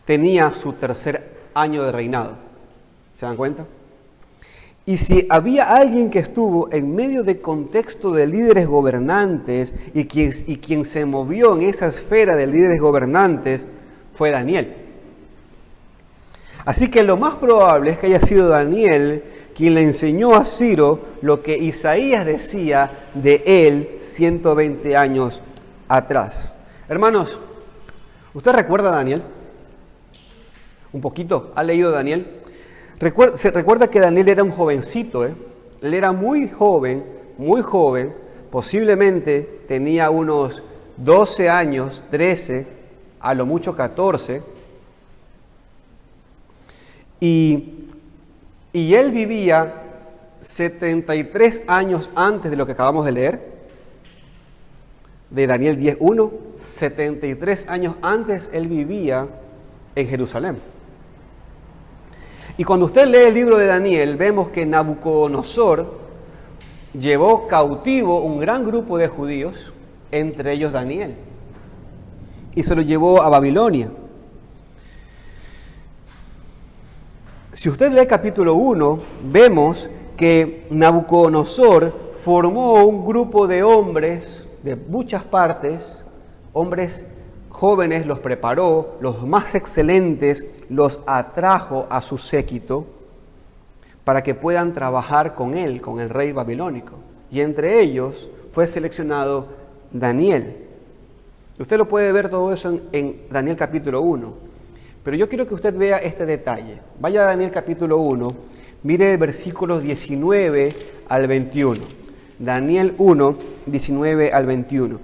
Speaker 1: tenía su tercer año de reinado. ¿Se dan cuenta? Y si había alguien que estuvo en medio de contexto de líderes gobernantes y quien se movió en esa esfera de líderes gobernantes, fue Daniel. Así que lo más probable es que haya sido Daniel quien le enseñó a Ciro lo que Isaías decía de él 120 años atrás. Hermanos, ¿usted recuerda a Daniel? ¿Un poquito? ¿Ha leído Daniel? Se recuerda que Daniel era un jovencito, ¿eh? Él era muy joven, posiblemente tenía unos 12 años, 13, a lo mucho 14, y él vivía 73 años antes de lo que acabamos de leer, de Daniel 10:1, 73 años antes él vivía en Jerusalén. Y cuando usted lee el libro de Daniel, vemos que Nabucodonosor llevó cautivo un gran grupo de judíos, entre ellos Daniel, y se lo llevó a Babilonia. Si usted lee capítulo 1, vemos que Nabucodonosor formó un grupo de hombres de muchas partes, hombres jóvenes, los preparó, los más excelentes, los atrajo a su séquito para que puedan trabajar con él, con el rey babilónico. Y entre ellos fue seleccionado Daniel. Usted lo puede ver todo eso en Daniel capítulo 1. Pero yo quiero que usted vea este detalle. Vaya a Daniel capítulo 1, mire versículos 19 al 21. Daniel 1, 19 al 21.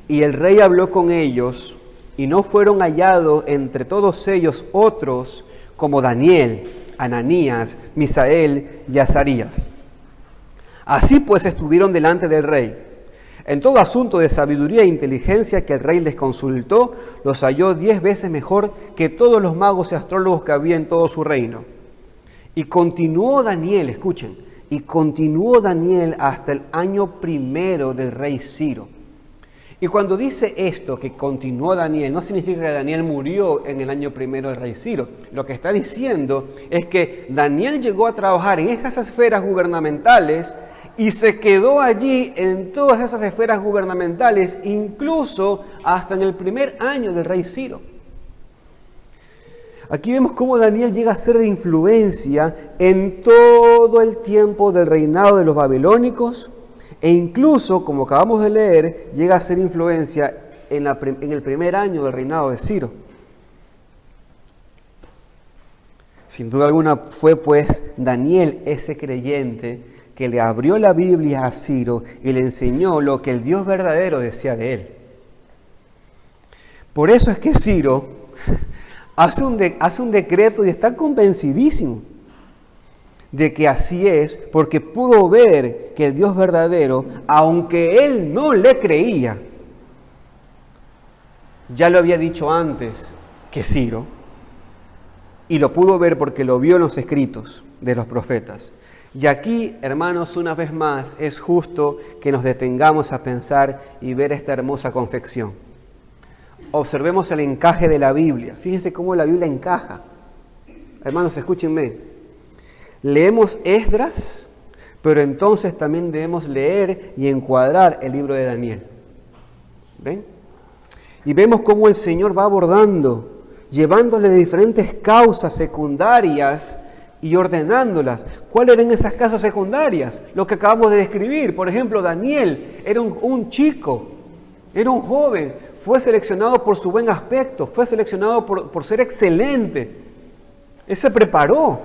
Speaker 1: Y el rey habló con ellos, y no fueron hallados entre todos ellos otros como Daniel, Ananías, Misael y Azarías. Así pues estuvieron delante del rey. En todo asunto de sabiduría e inteligencia que el rey les consultó, los halló 10 veces mejor que todos los magos y astrólogos que había en todo su reino. Y continuó Daniel, escuchen, y continuó Daniel hasta el año primero del rey Ciro. Y cuando dice esto, que continuó Daniel, no significa que Daniel murió en el año primero del rey Ciro. Lo que está diciendo es que Daniel llegó a trabajar en esas esferas gubernamentales y se quedó allí en todas esas esferas gubernamentales, incluso hasta en el primer año del rey Ciro. Aquí vemos cómo Daniel llega a ser de influencia en todo el tiempo del reinado de los babilónicos, e incluso, como acabamos de leer, llega a ser influencia en el primer año del reinado de Ciro. Sin duda alguna fue pues Daniel ese creyente que le abrió la Biblia a Ciro y le enseñó lo que el Dios verdadero decía de él. Por eso es que Ciro hace un decreto y está convencidísimo de que así es, porque pudo ver que el Dios verdadero, aunque él no le creía, ya lo había dicho antes que Ciro, y lo pudo ver porque lo vio en los escritos de los profetas. Y aquí, hermanos, una vez más, es justo que nos detengamos a pensar y ver esta hermosa confección. Observemos el encaje de la Biblia. Fíjense cómo la Biblia encaja. Hermanos, escúchenme. Leemos Esdras, pero entonces también debemos leer y encuadrar el libro de Daniel. ¿Ven? Y vemos cómo el Señor va abordando, llevándole diferentes causas secundarias y ordenándolas. ¿Cuáles eran esas casas secundarias? Lo que acabamos de describir. Por ejemplo, Daniel era un chico, era un joven, fue seleccionado por su buen aspecto, fue seleccionado por ser excelente. Él se preparó.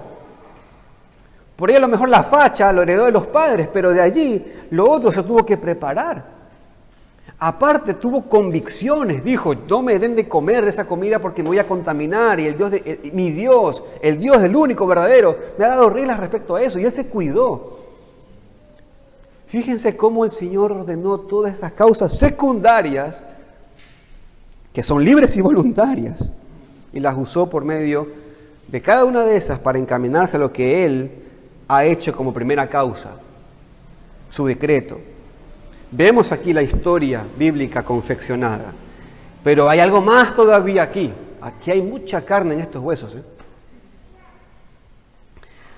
Speaker 1: Por ahí a lo mejor la facha lo heredó de los padres, pero de allí lo otro se tuvo que preparar. Aparte tuvo convicciones, dijo, no me den de comer de esa comida porque me voy a contaminar y mi Dios, el Dios, el único verdadero, me ha dado reglas respecto a eso y él se cuidó. Fíjense cómo el Señor ordenó todas esas causas secundarias que son libres y voluntarias y las usó por medio de cada una de esas para encaminarse a lo que Él ha hecho como primera causa, su decreto. Vemos aquí la historia bíblica confeccionada, pero hay algo más todavía aquí. Aquí hay mucha carne en estos huesos.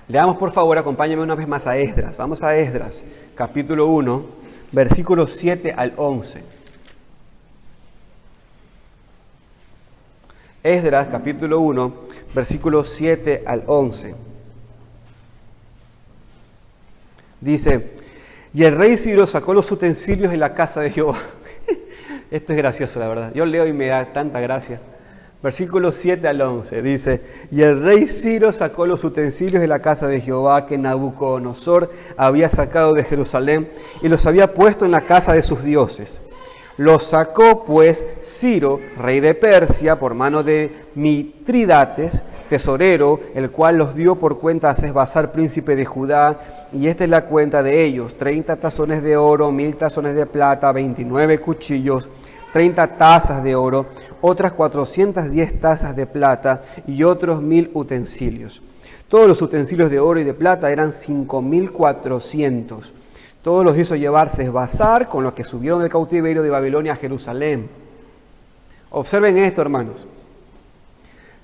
Speaker 1: Leamos por favor, acompáñame una vez más a Esdras. Vamos a Esdras, capítulo 1, versículos 7 al 11. Esdras, capítulo 1, versículos 7 al 11. Dice: y el rey Ciro sacó los utensilios de la casa de Jehová. Esto es gracioso, la verdad. Yo leo y me da tanta gracia. Versículos 7 al 11 dice: y el rey Ciro sacó los utensilios de la casa de Jehová que Nabucodonosor había sacado de Jerusalén y los había puesto en la casa de sus dioses. Los sacó pues Ciro, rey de Persia, por mano de Mitridates, tesorero, el cual los dio por cuenta a Sesbazar, príncipe de Judá, y esta es la cuenta de ellos: 30 tazones de oro, 1000 tazones de plata, 29 cuchillos, 30 tazas de oro, otras 410 tazas de plata y otros 1000 utensilios. Todos los utensilios de oro y de plata eran 5400. Todos los hizo llevar Sesbazar, con los que subieron del cautiverio de Babilonia a Jerusalén. Observen esto, hermanos.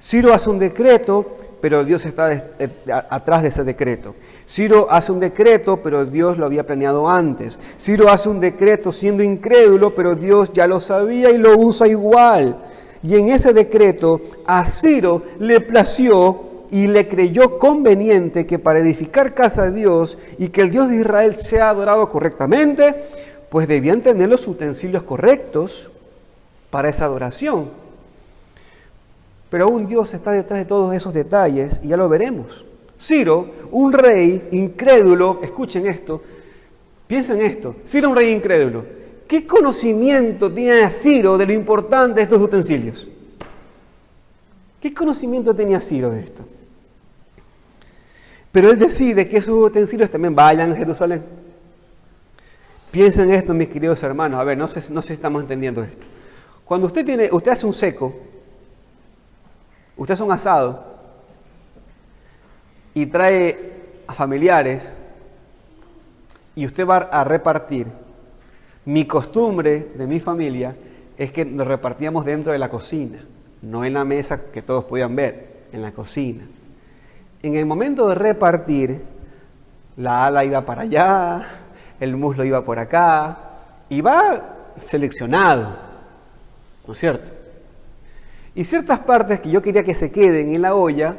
Speaker 1: Ciro hace un decreto, pero Dios está atrás de ese decreto. Ciro hace un decreto, pero Dios lo había planeado antes. Ciro hace un decreto siendo incrédulo, pero Dios ya lo sabía y lo usa igual. Y en ese decreto a Ciro le plació y le creyó conveniente que para edificar casa de Dios y que el Dios de Israel sea adorado correctamente, pues debían tener los utensilios correctos para esa adoración. Pero aún Dios está detrás de todos esos detalles y ya lo veremos. Ciro, un rey incrédulo, escuchen esto, piensen esto, Ciro, un rey incrédulo, ¿qué conocimiento tenía Ciro de lo importante de estos utensilios? ¿Qué conocimiento tenía Ciro de esto? Pero él decide que esos utensilios también vayan a Jerusalén. Piensen esto, mis queridos hermanos. A ver, no sé si estamos entendiendo esto. Cuando usted hace un seco, usted hace un asado y trae a familiares y usted va a repartir. Mi costumbre de mi familia es que nos repartíamos dentro de la cocina, no en la mesa que todos podían ver, en la cocina. En el momento de repartir, la ala iba para allá, el muslo iba por acá, y va seleccionado, ¿no es cierto? Y ciertas partes que yo quería que se queden en la olla,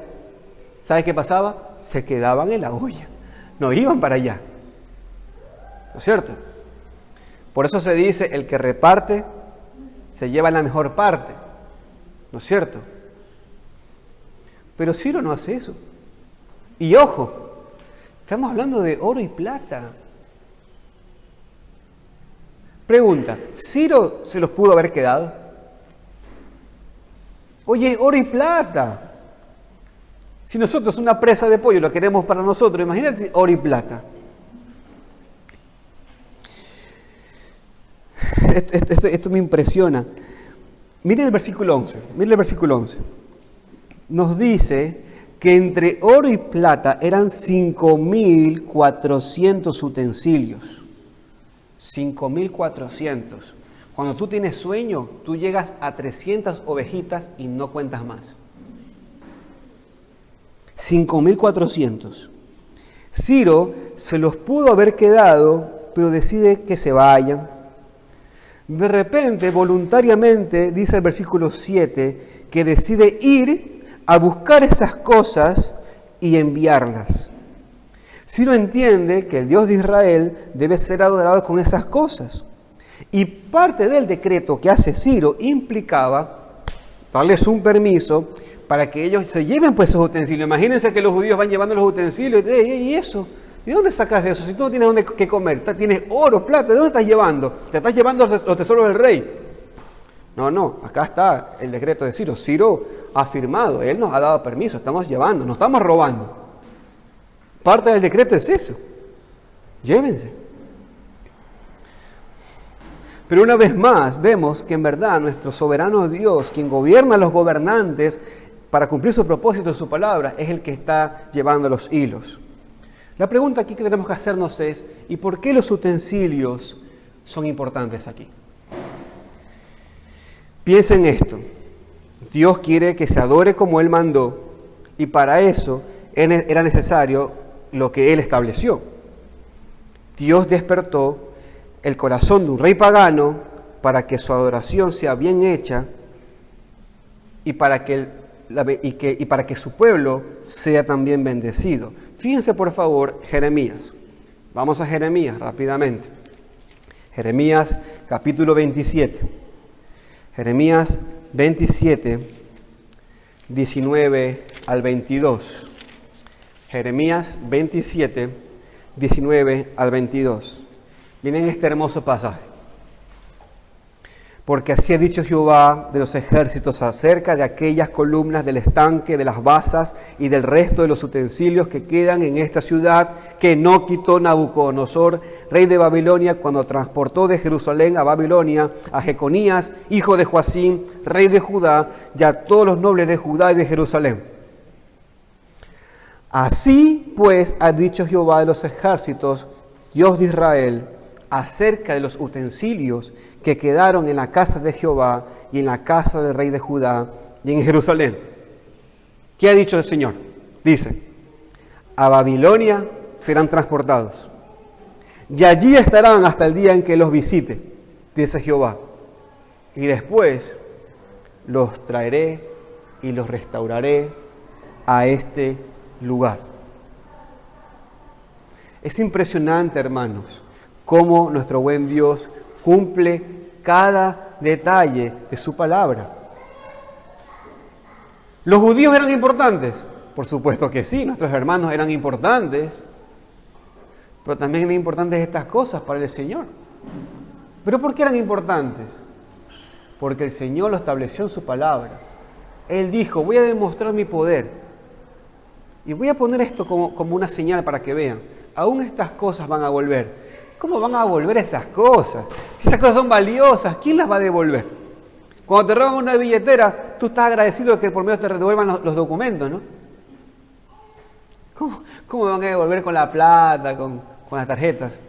Speaker 1: ¿sabes qué pasaba? Se quedaban en la olla, no iban para allá, ¿no es cierto? Por eso se dice, el que reparte se lleva la mejor parte, ¿no es cierto? Pero Ciro no hace eso. Y ojo, estamos hablando de oro y plata. Pregunta, ¿Ciro se los pudo haber quedado? Oye, oro y plata. Si nosotros una presa de pollo lo queremos para nosotros, imagínate oro y plata. Esto me impresiona. Miren el versículo 11. Miren el versículo 11. Nos dice que entre oro y plata eran 5.400 utensilios. 5.400. Cuando tú tienes sueño, tú llegas a 300 ovejitas y no cuentas más. 5.400. Ciro se los pudo haber quedado, pero decide que se vayan. De repente, voluntariamente, dice el versículo 7, que decide ir a buscar esas cosas y enviarlas. Ciro entiende que el Dios de Israel debe ser adorado con esas cosas. Y parte del decreto que hace Ciro implicaba darles un permiso para que ellos se lleven pues esos utensilios. Imagínense que los judíos van llevando los utensilios y eso. ¿Y dónde sacas eso? Si tú no tienes dónde que comer, tienes oro, plata, ¿de dónde estás llevando? Te estás llevando los tesoros del rey. No, acá está el decreto de Ciro. Ciro ha firmado, él nos ha dado permiso, estamos llevando, no estamos robando. Parte del decreto es eso. Llévense. Pero una vez más vemos que en verdad nuestro soberano Dios, quien gobierna a los gobernantes para cumplir su propósito en su palabra, es el que está llevando los hilos. La pregunta aquí que tenemos que hacernos es, ¿y por qué los utensilios son importantes aquí? Piensa en esto. Dios quiere que se adore como Él mandó, y para eso era necesario lo que Él estableció. Dios despertó el corazón de un rey pagano para que su adoración sea bien hecha y para que su pueblo sea también bendecido. Fíjense por favor Jeremías. Vamos a Jeremías rápidamente. Jeremías capítulo 27. Jeremías 27, 19 al 22. Jeremías 27, 19 al 22. Miren este hermoso pasaje. Porque así ha dicho Jehová de los ejércitos acerca de aquellas columnas del estanque, de las basas y del resto de los utensilios que quedan en esta ciudad, que no quitó Nabucodonosor, rey de Babilonia, cuando transportó de Jerusalén a Babilonia a Jeconías, hijo de Joacim, rey de Judá, y a todos los nobles de Judá y de Jerusalén. Así pues ha dicho Jehová de los ejércitos, Dios de Israel, acerca de los utensilios que quedaron en la casa de Jehová y en la casa del rey de Judá y en Jerusalén. ¿Qué ha dicho el Señor? Dice, a Babilonia serán transportados y allí estarán hasta el día en que los visite, dice Jehová, y después los traeré y los restauraré a este lugar. Es impresionante, hermanos, cómo nuestro buen Dios cumple cada detalle de su palabra. ¿Los judíos eran importantes? Por supuesto que sí, nuestros hermanos eran importantes, pero también eran importantes estas cosas para el Señor. ¿Pero por qué eran importantes? Porque el Señor lo estableció en su palabra. Él dijo, voy a demostrar mi poder y voy a poner esto como una señal para que vean, aún estas cosas van a volver. ¿Cómo van a devolver esas cosas? Si esas cosas son valiosas, ¿quién las va a devolver? Cuando te roban una billetera, tú estás agradecido de que por medio te devuelvan los documentos, ¿no? ¿Cómo me van a devolver con la plata, con las tarjetas?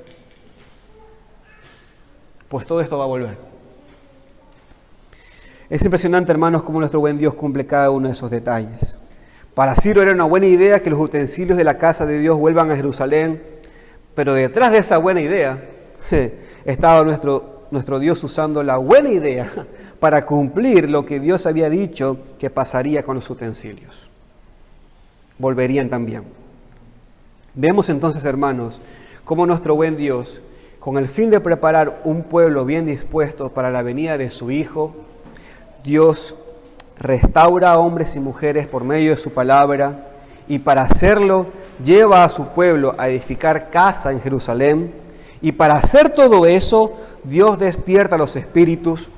Speaker 1: Pues todo esto va a volver. Es impresionante, hermanos, cómo nuestro buen Dios cumple cada uno de esos detalles. Para Ciro era una buena idea que los utensilios de la casa de Dios vuelvan a Jerusalén, pero detrás de esa buena idea estaba nuestro Dios usando la buena idea para cumplir lo que Dios había dicho que pasaría con los utensilios. Volverían también. Vemos entonces, hermanos, cómo nuestro buen Dios, con el fin de preparar un pueblo bien dispuesto para la venida de su Hijo, Dios restaura a hombres y mujeres por medio de su palabra, y para hacerlo lleva a su pueblo a edificar casa en Jerusalén. Y para hacer todo eso, Dios despierta a los espíritus,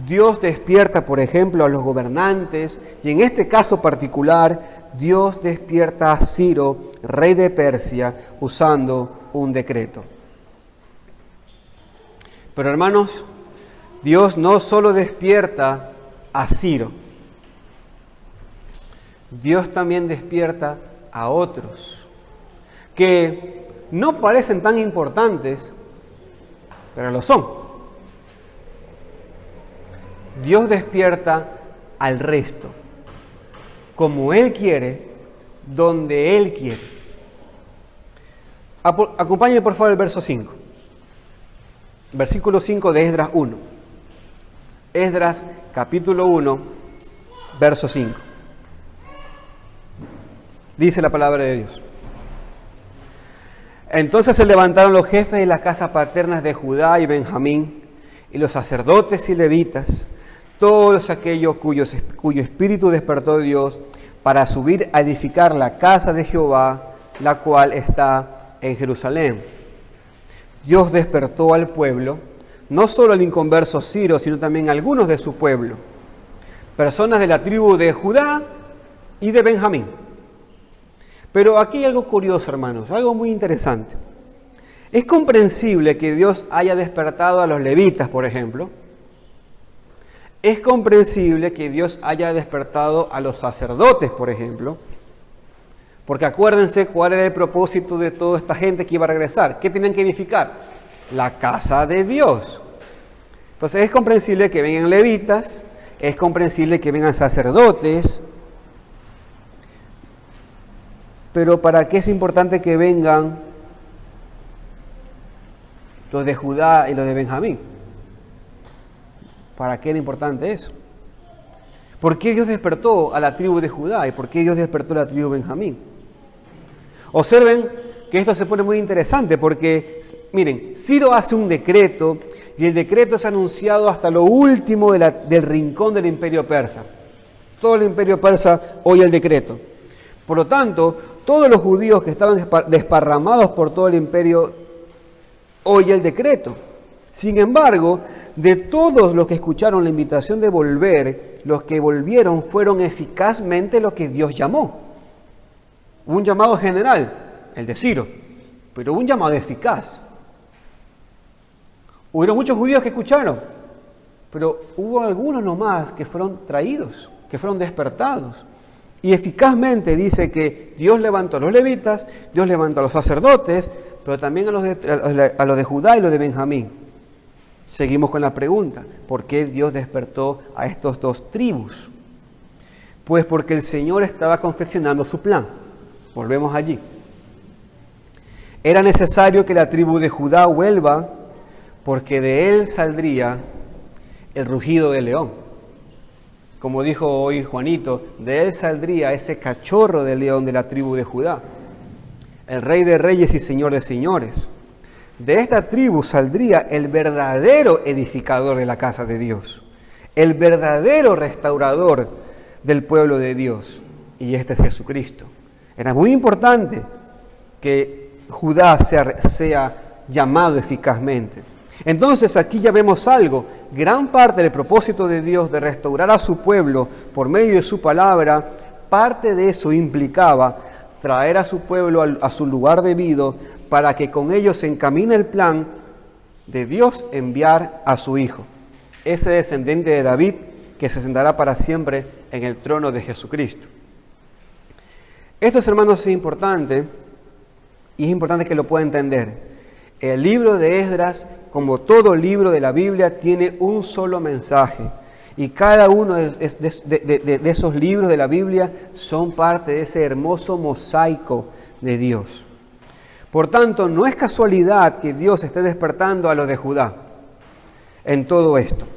Speaker 1: Dios despierta, por ejemplo, a los gobernantes, y en este caso particular, Dios despierta a Ciro, rey de Persia, usando un decreto. Pero hermanos, Dios no solo despierta a Ciro, Dios también despierta a otros que no parecen tan importantes, pero lo son. Dios despierta al resto, como Él quiere, donde Él quiere. Acompáñenme por favor el verso 5. Versículo 5 de Esdras 1. Esdras capítulo 1, verso 5. Dice la palabra de Dios. Entonces se levantaron los jefes de las casas paternas de Judá y Benjamín, y los sacerdotes y levitas, todos aquellos cuyo espíritu despertó Dios, para subir a edificar la casa de Jehová, la cual está en Jerusalén. Dios despertó al pueblo, no solo al inconverso Ciro, sino también a algunos de su pueblo, personas de la tribu de Judá y de Benjamín. Pero aquí hay algo curioso, hermanos, algo muy interesante. Es comprensible que Dios haya despertado a los levitas, por ejemplo. Es comprensible que Dios haya despertado a los sacerdotes, por ejemplo. Porque acuérdense cuál era el propósito de toda esta gente que iba a regresar. ¿Qué tenían que edificar? La casa de Dios. Entonces es comprensible que vengan levitas, es comprensible que vengan sacerdotes. Pero ¿para qué es importante que vengan los de Judá y los de Benjamín? ¿Para qué era importante eso? ¿Por qué Dios despertó a la tribu de Judá y por qué Dios despertó a la tribu de Benjamín? Observen que esto se pone muy interesante porque, miren, Ciro hace un decreto y el decreto es anunciado hasta lo último del rincón del imperio persa. Todo el imperio persa oye el decreto. Por lo tanto, todos los judíos que estaban desparramados por todo el imperio oye el decreto. Sin embargo, de todos los que escucharon la invitación de volver, los que volvieron fueron eficazmente lo que Dios llamó. Un llamado general, el de Ciro, pero un llamado eficaz. Hubieron muchos judíos que escucharon, pero hubo algunos nomás que fueron traídos, que fueron despertados. Y eficazmente dice que Dios levantó a los levitas, Dios levantó a los sacerdotes, pero también a los de Judá y los de Benjamín. Seguimos con la pregunta, ¿por qué Dios despertó a estos dos tribus? Pues porque el Señor estaba confeccionando su plan. Volvemos allí. Era necesario que la tribu de Judá vuelva, porque de él saldría el rugido del león. Como dijo hoy Juanito, de él saldría ese cachorro de león de la tribu de Judá, el Rey de Reyes y Señor de Señores. De esta tribu saldría el verdadero edificador de la casa de Dios, el verdadero restaurador del pueblo de Dios, y este es Jesucristo. Era muy importante que Judá sea llamado eficazmente. Entonces aquí ya vemos algo. Gran parte del propósito de Dios de restaurar a su pueblo por medio de su palabra, parte de eso implicaba traer a su pueblo a su lugar debido para que con ellos se encamine el plan de Dios enviar a su Hijo, ese descendiente de David que se sentará para siempre en el trono de Jesucristo. Esto, hermanos, es importante y es importante que lo pueda entender. El libro de Esdras, como todo libro de la Biblia, tiene un solo mensaje. Y cada uno de esos libros de la Biblia son parte de ese hermoso mosaico de Dios. Por tanto, no es casualidad que Dios esté despertando a los de Judá en todo esto.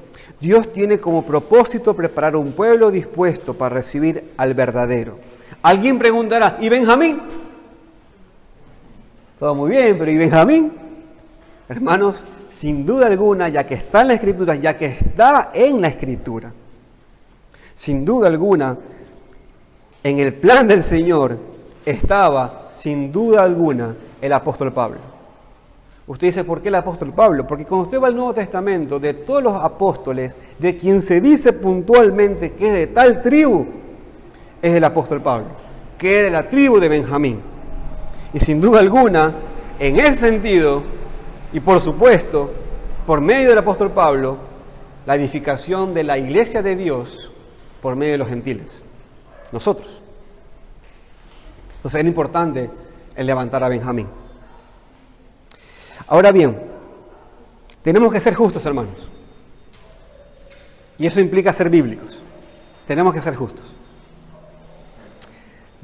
Speaker 1: Dios tiene como propósito preparar un pueblo dispuesto para recibir al verdadero. Alguien preguntará, ¿y Benjamín? Todo muy bien, pero ¿y Benjamín? Hermanos, sin duda alguna, ya que está en la Escritura, sin duda alguna, en el plan del Señor estaba, sin duda alguna, el apóstol Pablo. Usted dice, ¿por qué el apóstol Pablo? Porque cuando usted va al Nuevo Testamento, de todos los apóstoles, de quien se dice puntualmente que es de tal tribu, es el apóstol Pablo, que era la tribu de Benjamín. Y sin duda alguna, en ese sentido, y por supuesto, por medio del apóstol Pablo, la edificación de la iglesia de Dios por medio de los gentiles, nosotros. Entonces era importante el levantar a Benjamín. Ahora bien, tenemos que ser justos, hermanos. Y eso implica ser bíblicos. Tenemos que ser justos.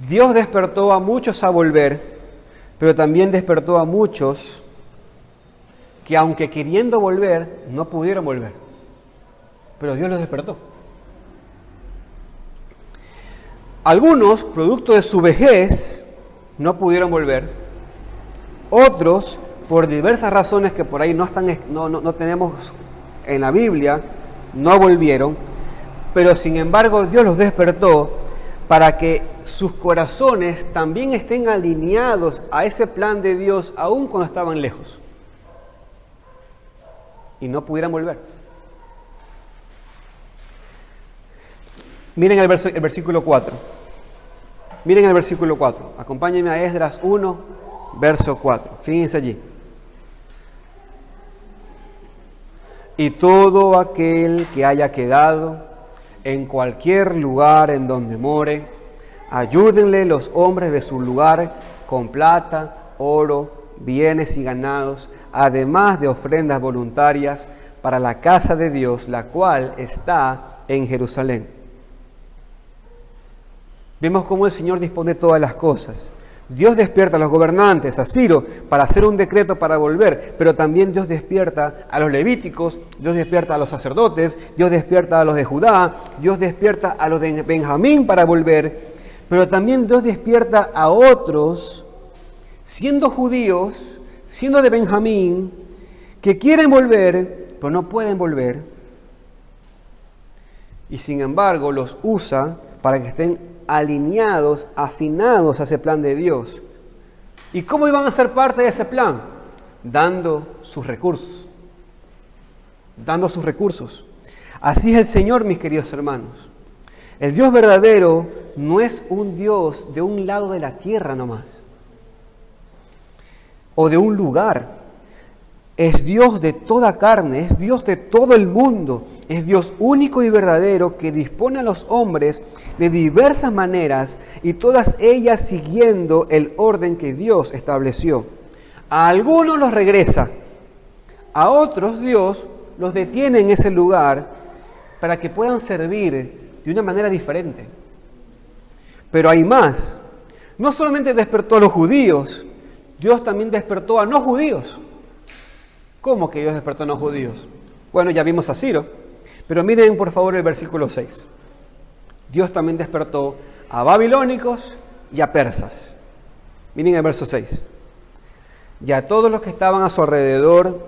Speaker 1: Dios despertó a muchos a volver, pero también despertó a muchos que aunque queriendo volver, no pudieron volver. Pero Dios los despertó. Algunos, producto de su vejez, no pudieron volver. Otros, por diversas razones que por ahí no tenemos en la Biblia, no volvieron. Pero sin embargo, Dios los despertó para que sus corazones también estén alineados a ese plan de Dios, aun cuando estaban lejos. Y no pudieran volver. Miren el versículo 4. Miren el versículo 4. Acompáñenme a Esdras 1, verso 4. Fíjense allí. Y todo aquel que haya quedado en cualquier lugar en donde more, ayúdenle los hombres de su lugar con plata, oro, bienes y ganados, además de ofrendas voluntarias para la casa de Dios, la cual está en Jerusalén. Vemos cómo el Señor dispone todas las cosas. Dios despierta a los gobernantes, a Ciro, para hacer un decreto para volver, pero también Dios despierta a los levíticos, Dios despierta a los sacerdotes, Dios despierta a los de Judá, Dios despierta a los de Benjamín para volver, pero también Dios despierta a otros, siendo judíos, siendo de Benjamín, que quieren volver, pero no pueden volver, y sin embargo los usa para que estén alineados, afinados a ese plan de Dios. ¿Y cómo iban a ser parte de ese plan? Dando sus recursos. Dando sus recursos. Así es el Señor, mis queridos hermanos. El Dios verdadero no es un Dios de un lado de la tierra nomás, o de un lugar. Es Dios de toda carne, es Dios de todo el mundo, es Dios único y verdadero que dispone a los hombres de diversas maneras y todas ellas siguiendo el orden que Dios estableció. A algunos los regresa, a otros Dios los detiene en ese lugar para que puedan servir de una manera diferente. Pero hay más. No solamente despertó a los judíos, Dios también despertó a no judíos. ¿Cómo que Dios despertó a los judíos? Bueno, ya vimos a Ciro, pero miren por favor el versículo 6. Dios también despertó a babilónicos y a persas. Miren el verso 6. Y a todos los que estaban a su alrededor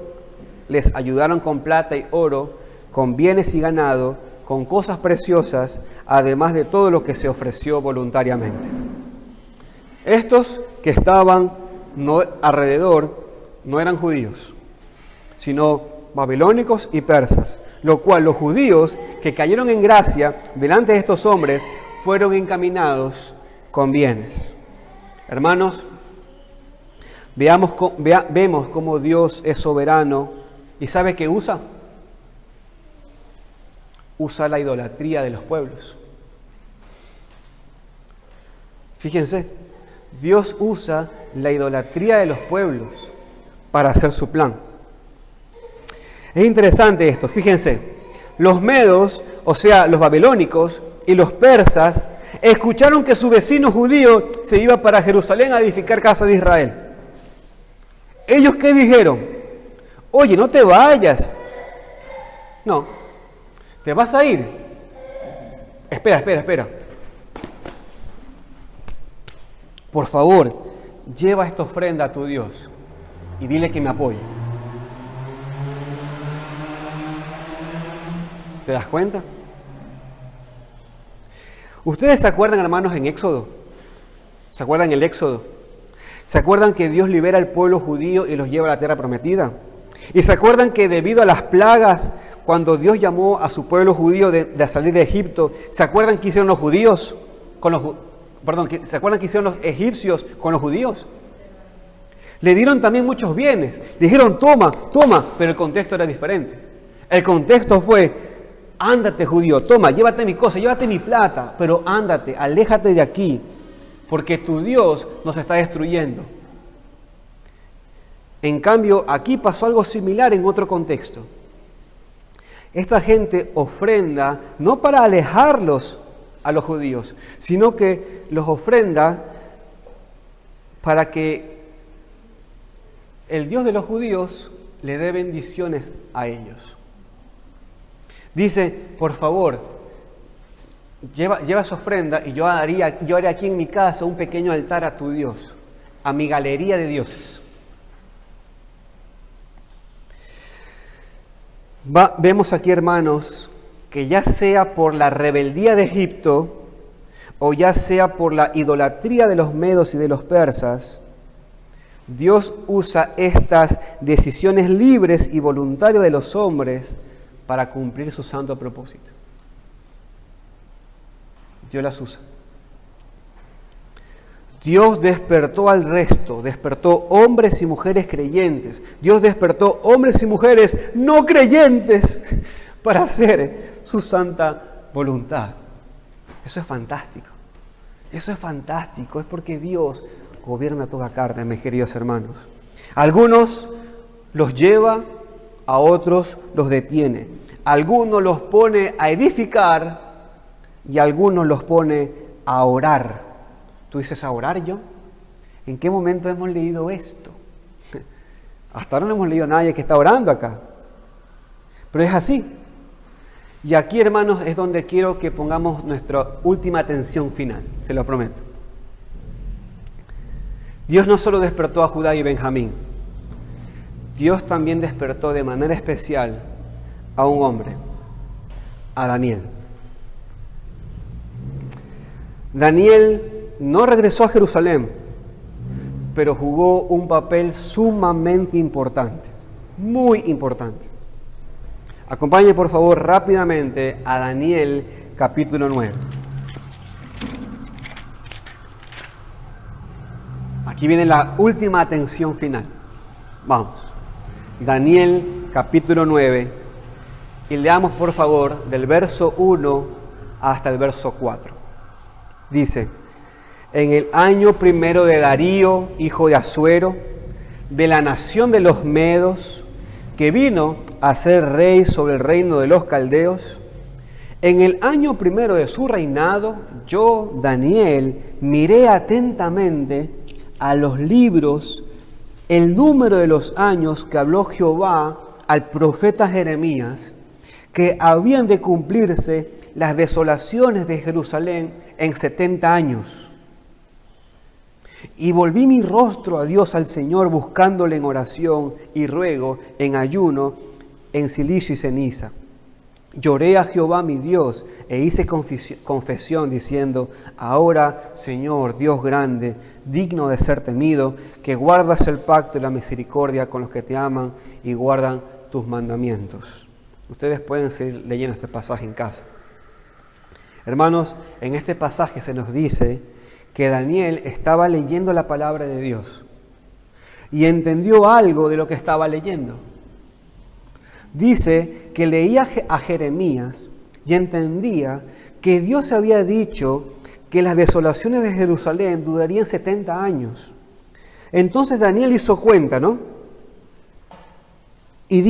Speaker 1: les ayudaron con plata y oro, con bienes y ganado, con cosas preciosas, además de todo lo que se ofreció voluntariamente. Estos que estaban alrededor no eran judíos, sino babilónicos y persas, lo cual los judíos que cayeron en gracia delante de estos hombres fueron encaminados con bienes. Hermanos, vemos cómo Dios es soberano y ¿sabe qué usa? Usa la idolatría de los pueblos. Fíjense, Dios usa la idolatría de los pueblos para hacer su plan. Es interesante esto, fíjense, los medos, o sea, los babilónicos y los persas, escucharon que su vecino judío se iba para Jerusalén a edificar casa de Israel. ¿Ellos qué dijeron? Oye, no te vayas. No, te vas a ir. Espera. Por favor, lleva esta ofrenda a tu Dios y dile que me apoye. ¿Te das cuenta? ¿Ustedes se acuerdan, hermanos, en Éxodo? ¿Se acuerdan el Éxodo? ¿Se acuerdan que Dios libera al pueblo judío y los lleva a la tierra prometida? ¿Y se acuerdan que debido a las plagas, cuando Dios llamó a su pueblo judío de salir de Egipto, ¿se acuerdan que hicieron los judíos ¿se acuerdan que hicieron los egipcios con los judíos? Le dieron también muchos bienes. Le dijeron, toma, pero el contexto era diferente. El contexto fue, ándate judío, toma, llévate mi cosa, llévate mi plata, pero ándate, aléjate de aquí, porque tu Dios nos está destruyendo. En cambio, aquí pasó algo similar en otro contexto. Esta gente ofrenda no para alejarlos a los judíos, sino que los ofrenda para que el Dios de los judíos le dé bendiciones a ellos. Dice, por favor, lleva su ofrenda y yo haré aquí en mi casa un pequeño altar a tu Dios, a mi galería de dioses. Vemos aquí, hermanos, que ya sea por la rebeldía de Egipto o ya sea por la idolatría de los medos y de los persas, Dios usa estas decisiones libres y voluntarias de los hombres para cumplir su santo propósito. Dios las usa. Dios despertó al resto, despertó hombres y mujeres creyentes. Dios despertó hombres y mujeres no creyentes para hacer su santa voluntad. Eso es fantástico. Eso es fantástico. Es porque Dios gobierna toda carne, mis queridos hermanos. Algunos los lleva, a otros los detiene. Algunos los pone a edificar y algunos los pone a orar. ¿Tú dices a orar yo? ¿En qué momento hemos leído esto? Hasta ahora no hemos leído a nadie que está orando acá. Pero es así. Y aquí, hermanos, es donde quiero que pongamos nuestra última atención final, se lo prometo. Dios no solo despertó a Judá y Benjamín, Dios también despertó de manera especial a un hombre, a Daniel. Daniel no regresó a Jerusalén, pero jugó un papel sumamente importante, muy importante. Acompáñe por favor rápidamente a Daniel capítulo 9. Aquí viene la última atención final. Vamos. Daniel capítulo 9 y leamos por favor del verso 1 hasta el verso 4. Dice: en el año primero de Darío, hijo de Asuero, de la nación de los Medos, que vino a ser rey sobre el reino de los caldeos, en el año primero de su reinado, yo, Daniel, miré atentamente a los libros el número de los años que habló Jehová al profeta Jeremías, que habían de cumplirse las desolaciones de Jerusalén en 70 años. Y volví mi rostro a Dios, al Señor, buscándole en oración y ruego, en ayuno, en cilicio y ceniza. Lloré a Jehová mi Dios e hice confesión diciendo: ahora, Señor, Dios grande, digno de ser temido, que guardas el pacto y la misericordia con los que te aman y guardan tus mandamientos. Ustedes pueden seguir leyendo este pasaje en casa. Hermanos, en este pasaje se nos dice que Daniel estaba leyendo la palabra de Dios y entendió algo de lo que estaba leyendo. Dice que leía a Jeremías y entendía que Dios había dicho que las desolaciones de Jerusalén durarían 70 años. Entonces Daniel hizo cuenta, ¿no? Y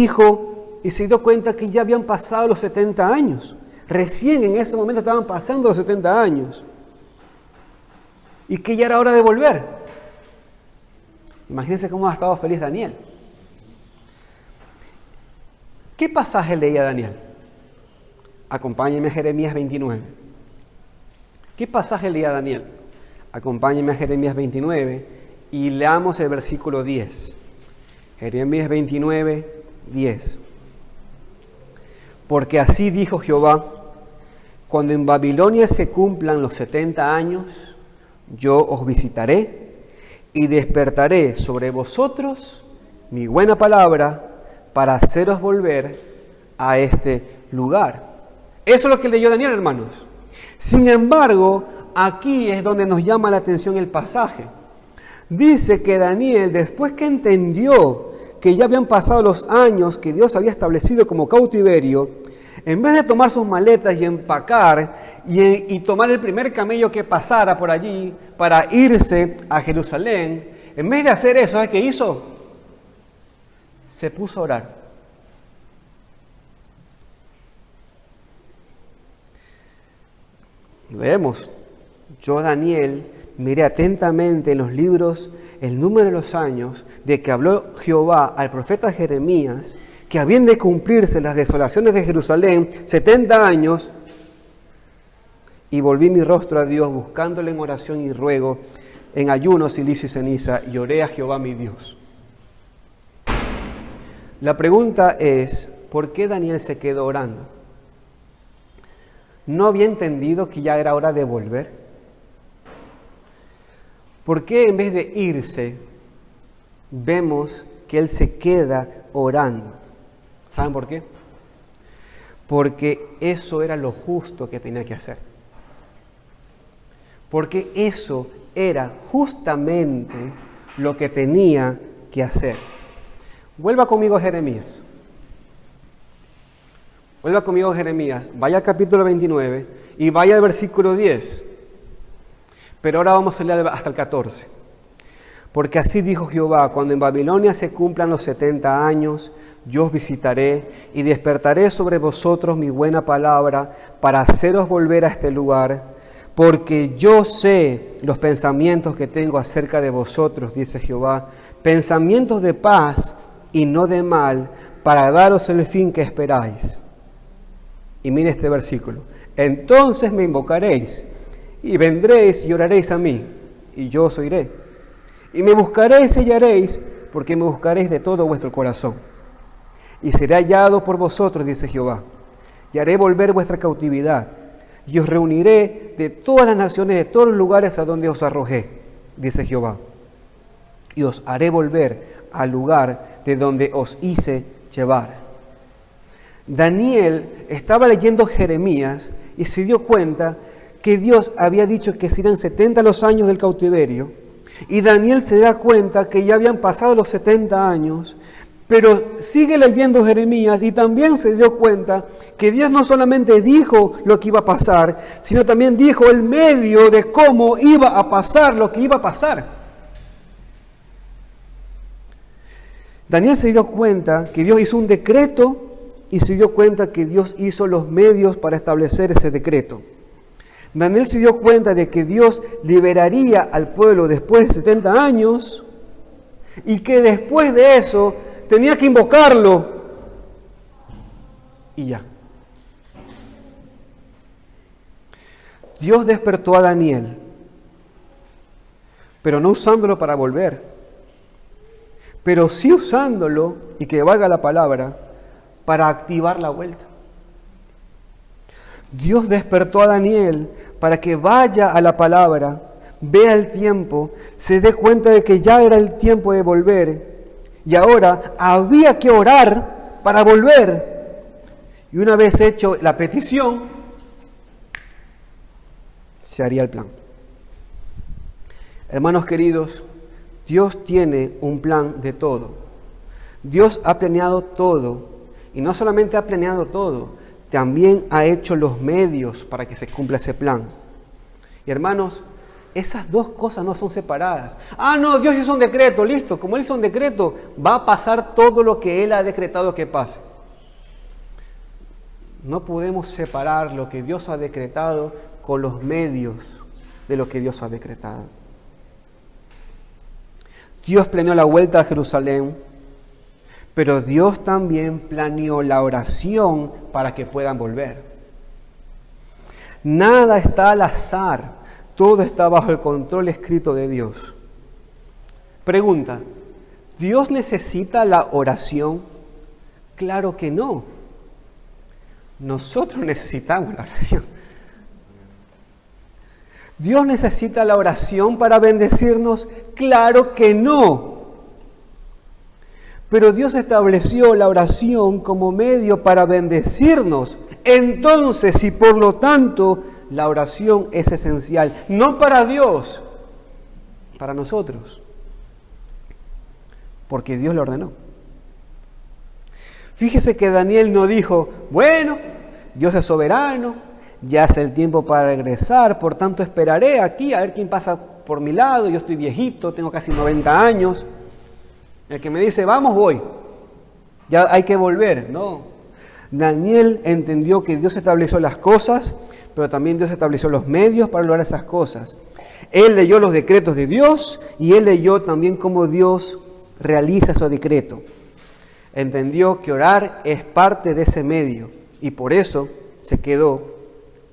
Speaker 1: se dio cuenta que ya habían pasado los 70 años. Recién en ese momento estaban pasando los 70 años. Y que ya era hora de volver. Imagínense cómo ha estado feliz Daniel. ¿Qué pasaje leía Daniel? Acompáñenme a Jeremías 29. ¿Qué pasaje leía Daniel? Acompáñenme a Jeremías 29 y leamos el versículo 10. Jeremías 29, 10. Porque así dijo Jehová: cuando en Babilonia se cumplan los 70 años, yo os visitaré y despertaré sobre vosotros mi buena palabra para haceros volver a este lugar. Eso es lo que leyó Daniel, hermanos. Sin embargo, aquí es donde nos llama la atención el pasaje. Dice que Daniel, después que entendió que ya habían pasado los años que Dios había establecido como cautiverio, en vez de tomar sus maletas y empacar y tomar el primer camello que pasara por allí para irse a Jerusalén, en vez de hacer eso, ¿sabes qué hizo? Se puso a orar. Leemos: yo, Daniel, miré atentamente en los libros el número de los años de que habló Jehová al profeta Jeremías, que habían de cumplirse las desolaciones de Jerusalén 70 años, y volví mi rostro a Dios, buscándole en oración y ruego, en ayuno, silicio y ceniza, y oré a Jehová mi Dios. La pregunta es, ¿por qué Daniel se quedó orando? ¿No había entendido que ya era hora de volver? ¿Por qué en vez de irse, vemos que él se queda orando? ¿Saben por qué? Porque eso era lo justo que tenía que hacer. Porque eso era justamente lo que tenía que hacer. Vuelva conmigo a Jeremías. Vuelva conmigo a Jeremías. Vaya al capítulo 29 y vaya al versículo 10. Pero ahora vamos a leer hasta el 14. Porque así dijo Jehová, cuando en Babilonia se cumplan los 70 años, yo os visitaré y despertaré sobre vosotros mi buena palabra para haceros volver a este lugar, porque yo sé los pensamientos que tengo acerca de vosotros, dice Jehová, pensamientos de paz y no de mal, para daros el fin que esperáis. Y mire este versículo. Entonces me invocaréis y vendréis y oraréis a mí, y yo os oiré. Y me buscaréis y hallaréis, porque me buscaréis de todo vuestro corazón. Y seré hallado por vosotros, dice Jehová, y haré volver vuestra cautividad, y os reuniré de todas las naciones, de todos los lugares a donde os arrojé, dice Jehová, y os haré volver al lugar de donde os hice llevar. Daniel estaba leyendo Jeremías y se dio cuenta que Dios había dicho que serían 70 los años del cautiverio, y Daniel se da cuenta que ya habían pasado los 70 años, pero sigue leyendo Jeremías y también se dio cuenta que Dios no solamente dijo lo que iba a pasar, sino también dijo el medio de cómo iba a pasar lo que iba a pasar. Daniel se dio cuenta que Dios hizo un decreto y se dio cuenta que Dios hizo los medios para establecer ese decreto. Daniel se dio cuenta de que Dios liberaría al pueblo después de 70 años y que después de eso tenía que invocarlo y ya. Dios despertó a Daniel, pero no usándolo para volver, pero sí usándolo, y que valga la palabra, para activar la vuelta. Dios despertó a Daniel para que vaya a la palabra, vea el tiempo, se dé cuenta de que ya era el tiempo de volver y ahora había que orar para volver. Y una vez hecho la petición, se haría el plan. Hermanos queridos, Dios tiene un plan de todo. Dios ha planeado todo y no solamente ha planeado todo, también ha hecho los medios para que se cumpla ese plan. Y hermanos, esas dos cosas no son separadas. Ah, no, Dios hizo un decreto, listo. Como Él hizo un decreto, va a pasar todo lo que Él ha decretado que pase. No podemos separar lo que Dios ha decretado con los medios de lo que Dios ha decretado. Dios planeó la vuelta a Jerusalén, pero Dios también planeó la oración para que puedan volver. Nada está al azar, todo está bajo el control escrito de Dios. Pregunta, ¿Dios necesita la oración? Claro que no. Nosotros necesitamos la oración. ¿Dios necesita la oración para bendecirnos? Claro que no. Pero Dios estableció la oración como medio para bendecirnos. Entonces, y por lo tanto, la oración es esencial. No para Dios, para nosotros. Porque Dios lo ordenó. Fíjese que Daniel no dijo, bueno, Dios es soberano, ya es el tiempo para regresar, por tanto esperaré aquí a ver quién pasa por mi lado, yo estoy viejito, tengo casi 90 años. El que me dice, vamos, voy. Ya hay que volver. No. Daniel entendió que Dios estableció las cosas, pero también Dios estableció los medios para lograr esas cosas. Él leyó los decretos de Dios y él leyó también cómo Dios realiza su decreto. Entendió que orar es parte de ese medio y por eso se quedó,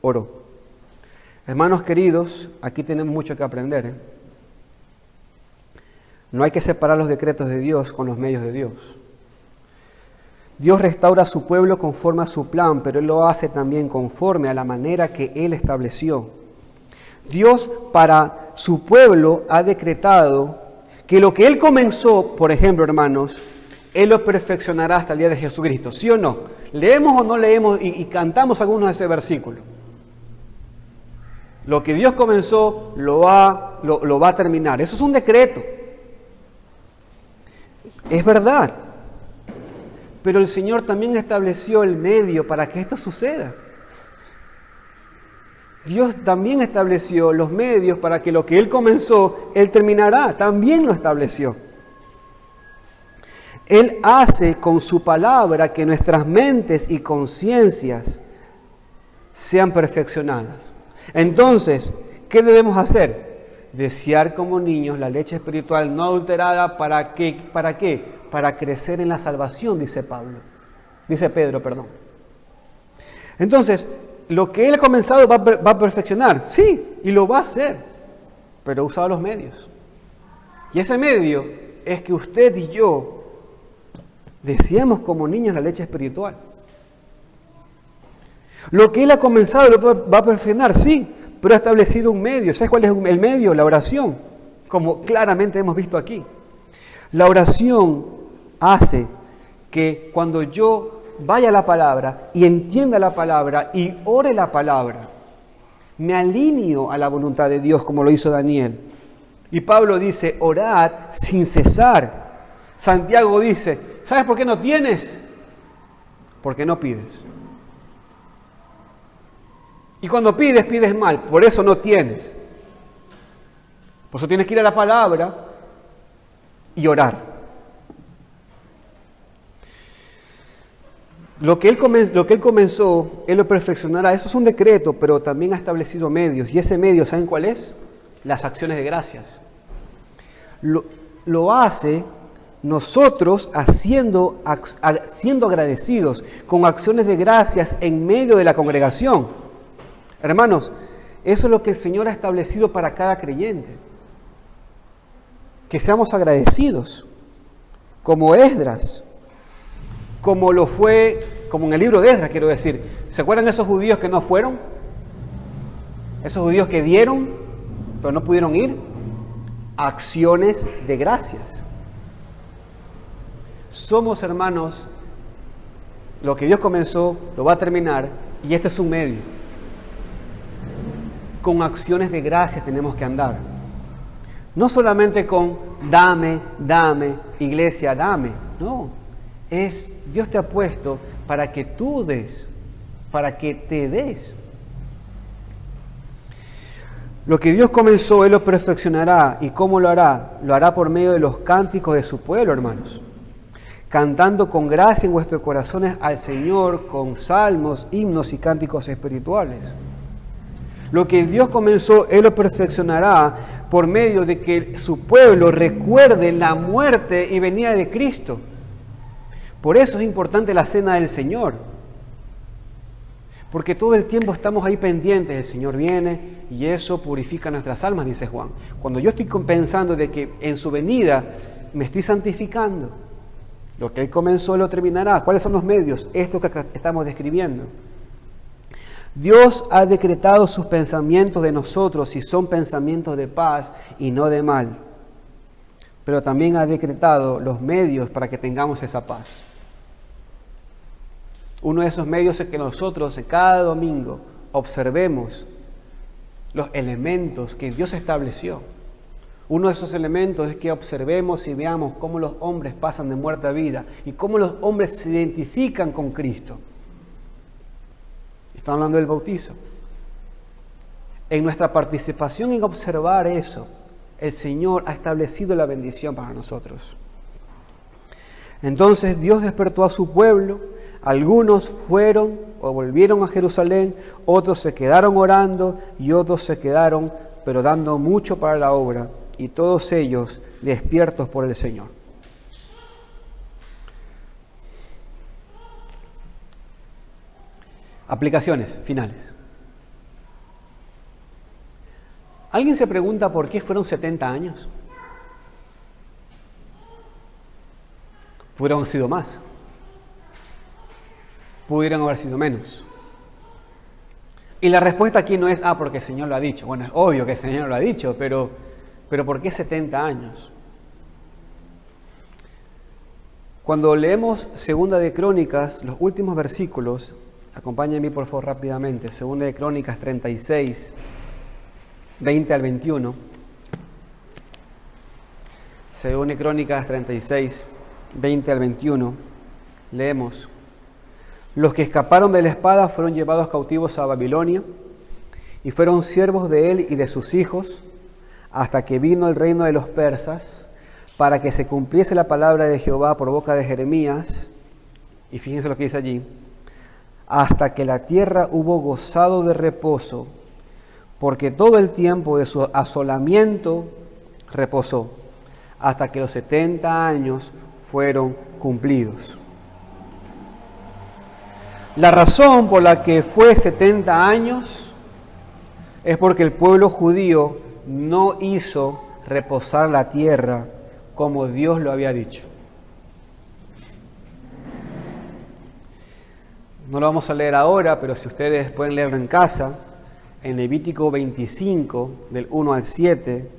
Speaker 1: oró. Hermanos queridos, aquí tenemos mucho que aprender, ¿eh? No hay que separar los decretos de Dios con los medios de Dios. Dios restaura a su pueblo conforme a su plan, pero Él lo hace también conforme a la manera que Él estableció. Dios para su pueblo ha decretado que lo que Él comenzó, por ejemplo, hermanos, Él lo perfeccionará hasta el día de Jesucristo. ¿Sí o no? ¿Leemos o no leemos y cantamos algunos de ese versículo? Lo que Dios comenzó lo va a terminar. Eso es un decreto. Es verdad. Pero el Señor también estableció el medio para que esto suceda. Dios también estableció los medios para que lo que Él comenzó, Él terminará. También lo estableció. Él hace con su palabra que nuestras mentes y conciencias sean perfeccionadas. Entonces, ¿qué debemos hacer? Desear como niños la leche espiritual no adulterada. ¿Para qué? ¿Para qué? Para crecer en la salvación, dice Pedro. Entonces, lo que Él ha comenzado va a perfeccionar, sí, y lo va a hacer, pero ha usado los medios. Y ese medio es que usted y yo deseamos como niños la leche espiritual. Lo que Él ha comenzado lo va a perfeccionar, sí, pero ha establecido un medio. ¿Sabes cuál es el medio? La oración, como claramente hemos visto aquí. La oración hace que cuando yo vaya a la palabra y entienda la palabra y ore la palabra, me alineo a la voluntad de Dios como lo hizo Daniel. Y Pablo dice, orad sin cesar. Santiago dice, ¿sabes por qué no tienes? Porque no pides. Y cuando pides, pides mal, por eso no tienes. Por eso tienes que ir a la palabra y orar. Lo que él comenzó, Él lo perfeccionará. Eso es un decreto, pero también ha establecido medios. Y ese medio, ¿saben cuál es? Las acciones de gracias. Lo hace nosotros siendo agradecidos con acciones de gracias en medio de la congregación. Hermanos, eso es lo que el Señor ha establecido para cada creyente. Que seamos agradecidos, como Esdras. Como lo fue, como en el libro de Esdras, quiero decir. ¿Se acuerdan de esos judíos que no fueron? Esos judíos que dieron, pero no pudieron ir. Acciones de gracias. Somos, hermanos, lo que Dios comenzó, lo va a terminar, y este es un medio. Con acciones de gracias tenemos que andar. No solamente con dame, iglesia, dame. No. Dios te ha puesto para que tú des, para que te des. Lo que Dios comenzó, Él lo perfeccionará. ¿Y cómo lo hará? Lo hará por medio de los cánticos de su pueblo, hermanos. Cantando con gracia en vuestros corazones al Señor, con salmos, himnos y cánticos espirituales. Lo que Dios comenzó, Él lo perfeccionará por medio de que su pueblo recuerde la muerte y venida de Cristo. Por eso es importante la cena del Señor. Porque todo el tiempo estamos ahí pendientes. El Señor viene y eso purifica nuestras almas, dice Juan. Cuando yo estoy pensando de que en su venida me estoy santificando, lo que Él comenzó lo terminará. ¿Cuáles son los medios? Esto que estamos describiendo. Dios ha decretado sus pensamientos de nosotros y son pensamientos de paz y no de mal. Pero también ha decretado los medios para que tengamos esa paz. Uno de esos medios es que nosotros cada domingo observemos los elementos que Dios estableció. Uno de esos elementos es que observemos y veamos cómo los hombres pasan de muerte a vida y cómo los hombres se identifican con Cristo. Estamos hablando del bautizo. En nuestra participación en observar eso, el Señor ha establecido la bendición para nosotros. Entonces Dios despertó a su pueblo. Algunos fueron o volvieron a Jerusalén, otros se quedaron orando y otros se quedaron, pero dando mucho para la obra, y todos ellos despiertos por el Señor. Aplicaciones finales. ¿Alguien se pregunta por qué fueron 70 años? Pudieron haber sido más. Pudieron haber sido menos. Y la respuesta aquí no es, porque el Señor lo ha dicho. Bueno, es obvio que el Señor lo ha dicho, pero ¿por qué 70 años? Cuando leemos Segunda de Crónicas, los últimos versículos, acompáñenme por favor rápidamente, Segunda de Crónicas 36, 20 al 21. Segunda de Crónicas 36, 20 al 21, leemos: Los que escaparon de la espada fueron llevados cautivos a Babilonia y fueron siervos de él y de sus hijos hasta que vino el reino de los persas, para que se cumpliese la palabra de Jehová por boca de Jeremías. Y fíjense lo que dice allí: hasta que la tierra hubo gozado de reposo, porque todo el tiempo de su asolamiento reposó, hasta que los 70 años fueron cumplidos. La razón por la que fue 70 años es porque el pueblo judío no hizo reposar la tierra como Dios lo había dicho. No lo vamos a leer ahora, pero si ustedes pueden leerlo en casa, en Levítico 25, del 1 al 7,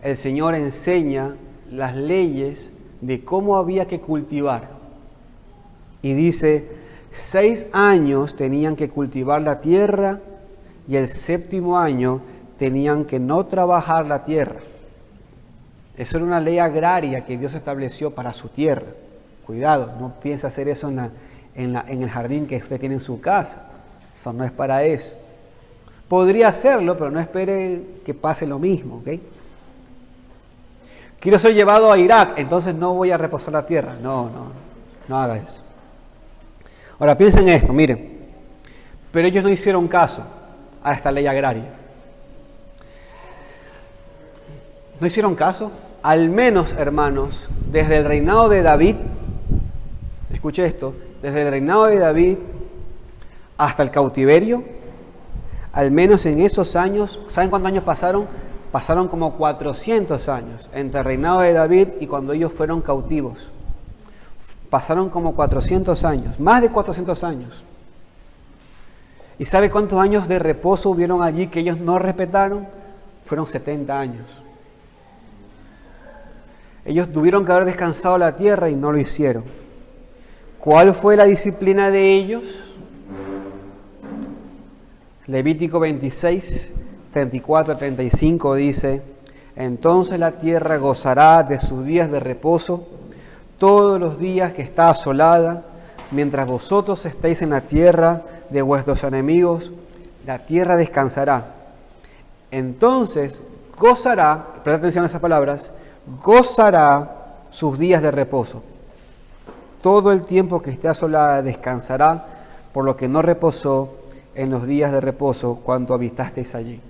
Speaker 1: el Señor enseña las leyes de cómo había que cultivar. Y dice: 6 años tenían que cultivar la tierra y el 7º año tenían que no trabajar la tierra. Eso era una ley agraria que Dios estableció para su tierra. Cuidado, no piense hacer eso en el jardín que usted tiene en su casa. Eso no es para eso. Podría hacerlo, pero no espere que pase lo mismo, ¿ok? Quiero ser llevado a Irak, entonces no voy a reposar la tierra. No haga eso. Ahora piensen en esto, miren. Pero ellos no hicieron caso a esta ley agraria. ¿No hicieron caso? Al menos, hermanos, desde el reinado de David, escuche esto, desde el reinado de David hasta el cautiverio, al menos en esos años, ¿saben cuántos años pasaron? Pasaron como 400 años entre el reinado de David y cuando ellos fueron cautivos. Pasaron como 400 años, más de 400 años. ¿Y sabe cuántos años de reposo hubieron allí que ellos no respetaron? Fueron 70 años. Ellos tuvieron que haber descansado la tierra y no lo hicieron. ¿Cuál fue la disciplina de ellos? Levítico 26, 34 a 35 dice: entonces la tierra gozará de sus días de reposo todos los días que está asolada, mientras vosotros estéis en la tierra de vuestros enemigos, la tierra descansará. Entonces gozará, presta atención a esas palabras, gozará sus días de reposo. Todo el tiempo que esté asolada descansará, por lo que no reposó en los días de reposo cuando habitasteis allí.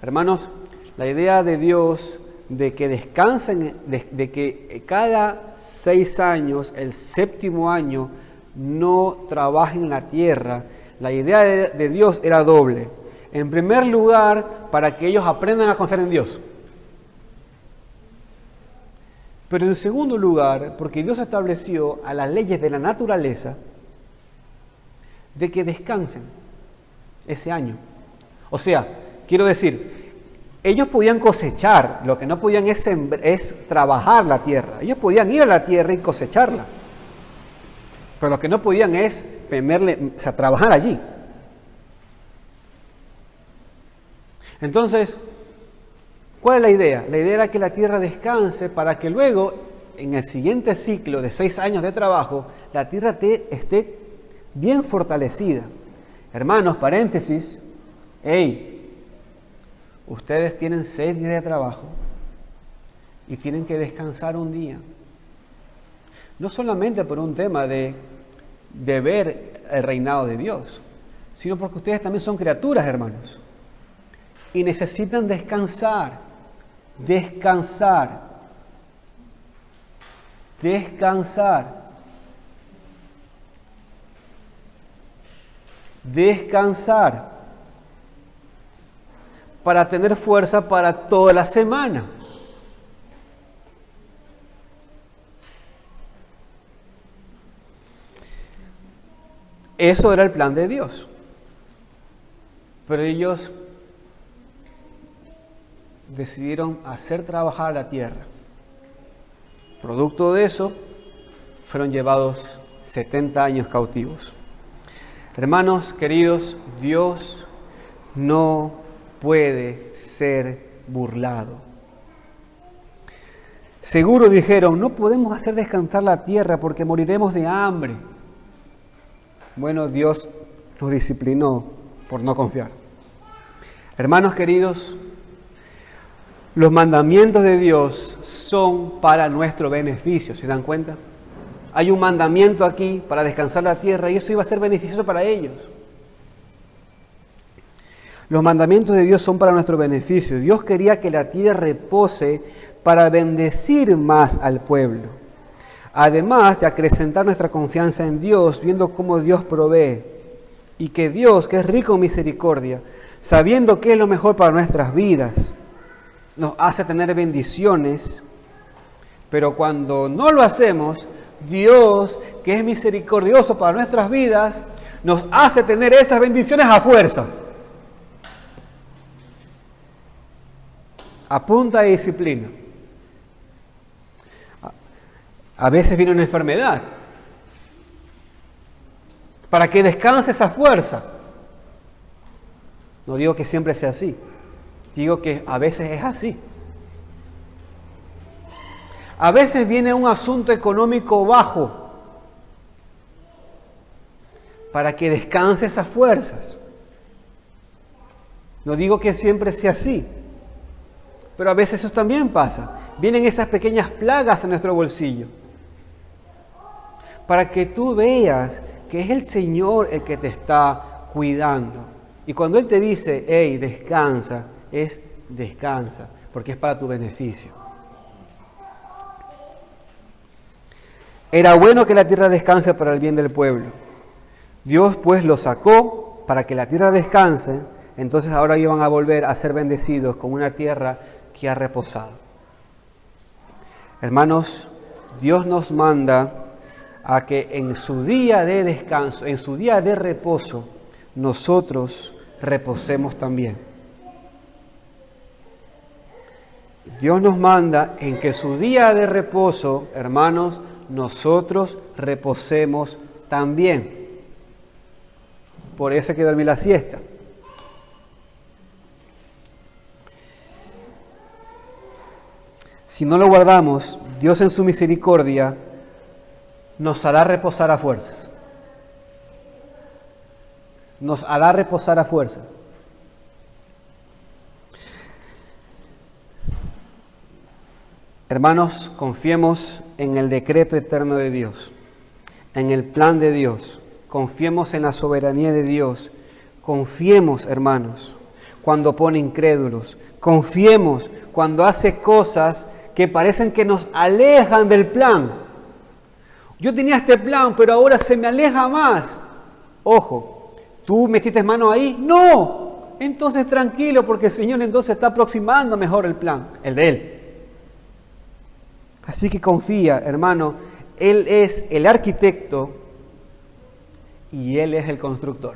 Speaker 1: Hermanos, la idea de Dios de que descansen, de que cada 6 años, el 7º año, no trabajen la tierra, la idea de Dios era doble. En primer lugar, para que ellos aprendan a confiar en Dios. Pero en segundo lugar, porque Dios estableció a las leyes de la naturaleza de que descansen ese año. O sea, quiero decir, ellos podían cosechar, lo que no podían es trabajar la tierra. Ellos podían ir a la tierra y cosecharla. Pero lo que no podían es trabajar allí. Entonces, ¿cuál es la idea? La idea era que la tierra descanse para que luego, en el siguiente ciclo de 6 años de trabajo, la tierra esté bien fortalecida. Hermanos, paréntesis, ustedes tienen 6 días de trabajo y tienen que descansar un día. No solamente por un tema de ver el reinado de Dios, sino porque ustedes también son criaturas, hermanos, y necesitan descansar. Descansar. para tener fuerza para toda la semana. Eso era el plan de Dios. Pero ellos decidieron hacer trabajar a la tierra. Producto de eso, fueron llevados 70 años cautivos. Hermanos queridos, Dios no puede ser burlado. Seguro dijeron, no podemos hacer descansar la tierra porque moriremos de hambre. Bueno, Dios nos disciplinó por no confiar. Hermanos queridos, los mandamientos de Dios son para nuestro beneficio, ¿se dan cuenta? Hay un mandamiento aquí para descansar la tierra y eso iba a ser beneficioso para ellos. Los mandamientos de Dios son para nuestro beneficio. Dios quería que la tierra repose para bendecir más al pueblo. Además de acrecentar nuestra confianza en Dios, viendo cómo Dios provee y que Dios, que es rico en misericordia, sabiendo qué es lo mejor para nuestras vidas, nos hace tener bendiciones, pero cuando no lo hacemos, Dios, que es misericordioso para nuestras vidas, nos hace tener esas bendiciones a fuerza. A punta de disciplina. A veces viene una enfermedad para que descanse esa fuerza. No digo que siempre sea así, digo que a veces es así. A veces viene un asunto económico bajo para que descanse esas fuerzas. No digo que siempre sea así, pero a veces eso también pasa. Vienen esas pequeñas plagas en nuestro bolsillo para que tú veas que es el Señor el que te está cuidando. Y cuando Él te dice, hey, descansa, es descansa, porque es para tu beneficio. Era bueno que la tierra descanse para el bien del pueblo. Dios pues lo sacó para que la tierra descanse, entonces ahora iban a volver a ser bendecidos con una tierra que ha reposado. Hermanos, Dios nos manda a que en su día de descanso, en su día de reposo, nosotros reposemos también. Dios nos manda en que su día de reposo, hermanos, nosotros reposemos también. Por eso hay que dormir la siesta. Si no lo guardamos, Dios en su misericordia nos hará reposar a fuerzas. Nos hará reposar a fuerzas. Hermanos, confiemos en el decreto eterno de Dios, en el plan de Dios. Confiemos en la soberanía de Dios. Confiemos, hermanos, cuando pone incrédulos. Confiemos cuando hace cosas que parecen que nos alejan del plan. Yo tenía este plan, pero ahora se me aleja más. Ojo, ¿tú metiste mano ahí? ¡No! Entonces tranquilo, porque el Señor entonces está aproximando mejor el plan, el de Él. Así que confía, hermano, Él es el arquitecto y Él es el constructor.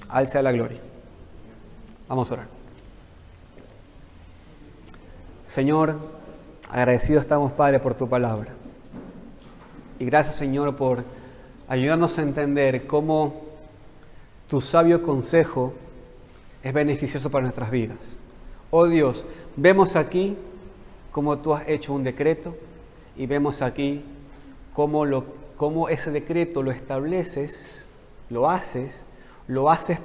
Speaker 1: Alza la gloria. Vamos a orar. Señor, agradecidos estamos, Padre, por tu palabra. Y gracias, Señor, por ayudarnos a entender cómo tu sabio consejo es beneficioso para nuestras vidas. Oh Dios, vemos aquí cómo tú has hecho un decreto y vemos aquí cómo ese decreto lo estableces, lo haces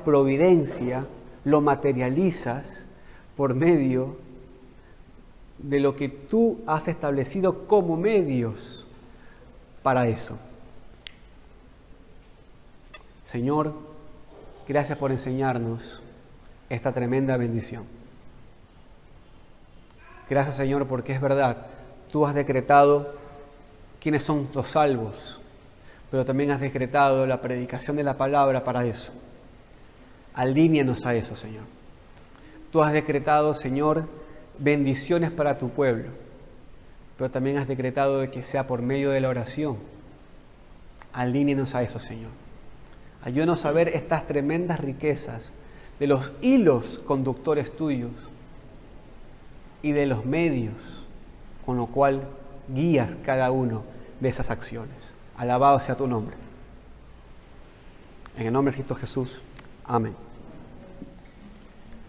Speaker 1: providencia, lo materializas por medio de lo que tú has establecido como medios para eso. Señor, gracias por enseñarnos esta tremenda bendición. Gracias, Señor, porque es verdad, tú has decretado quiénes son los salvos, pero también has decretado la predicación de la palabra para eso. Alíneanos a eso, Señor. Tú has decretado, Señor, bendiciones para tu pueblo, pero también has decretado de que sea por medio de la oración. Alíneanos a eso, Señor. Ayúdanos a ver estas tremendas riquezas de los hilos conductores tuyos y de los medios con lo cual guías cada uno de esas acciones. Alabado sea tu nombre. En el nombre de Cristo Jesús. Amén.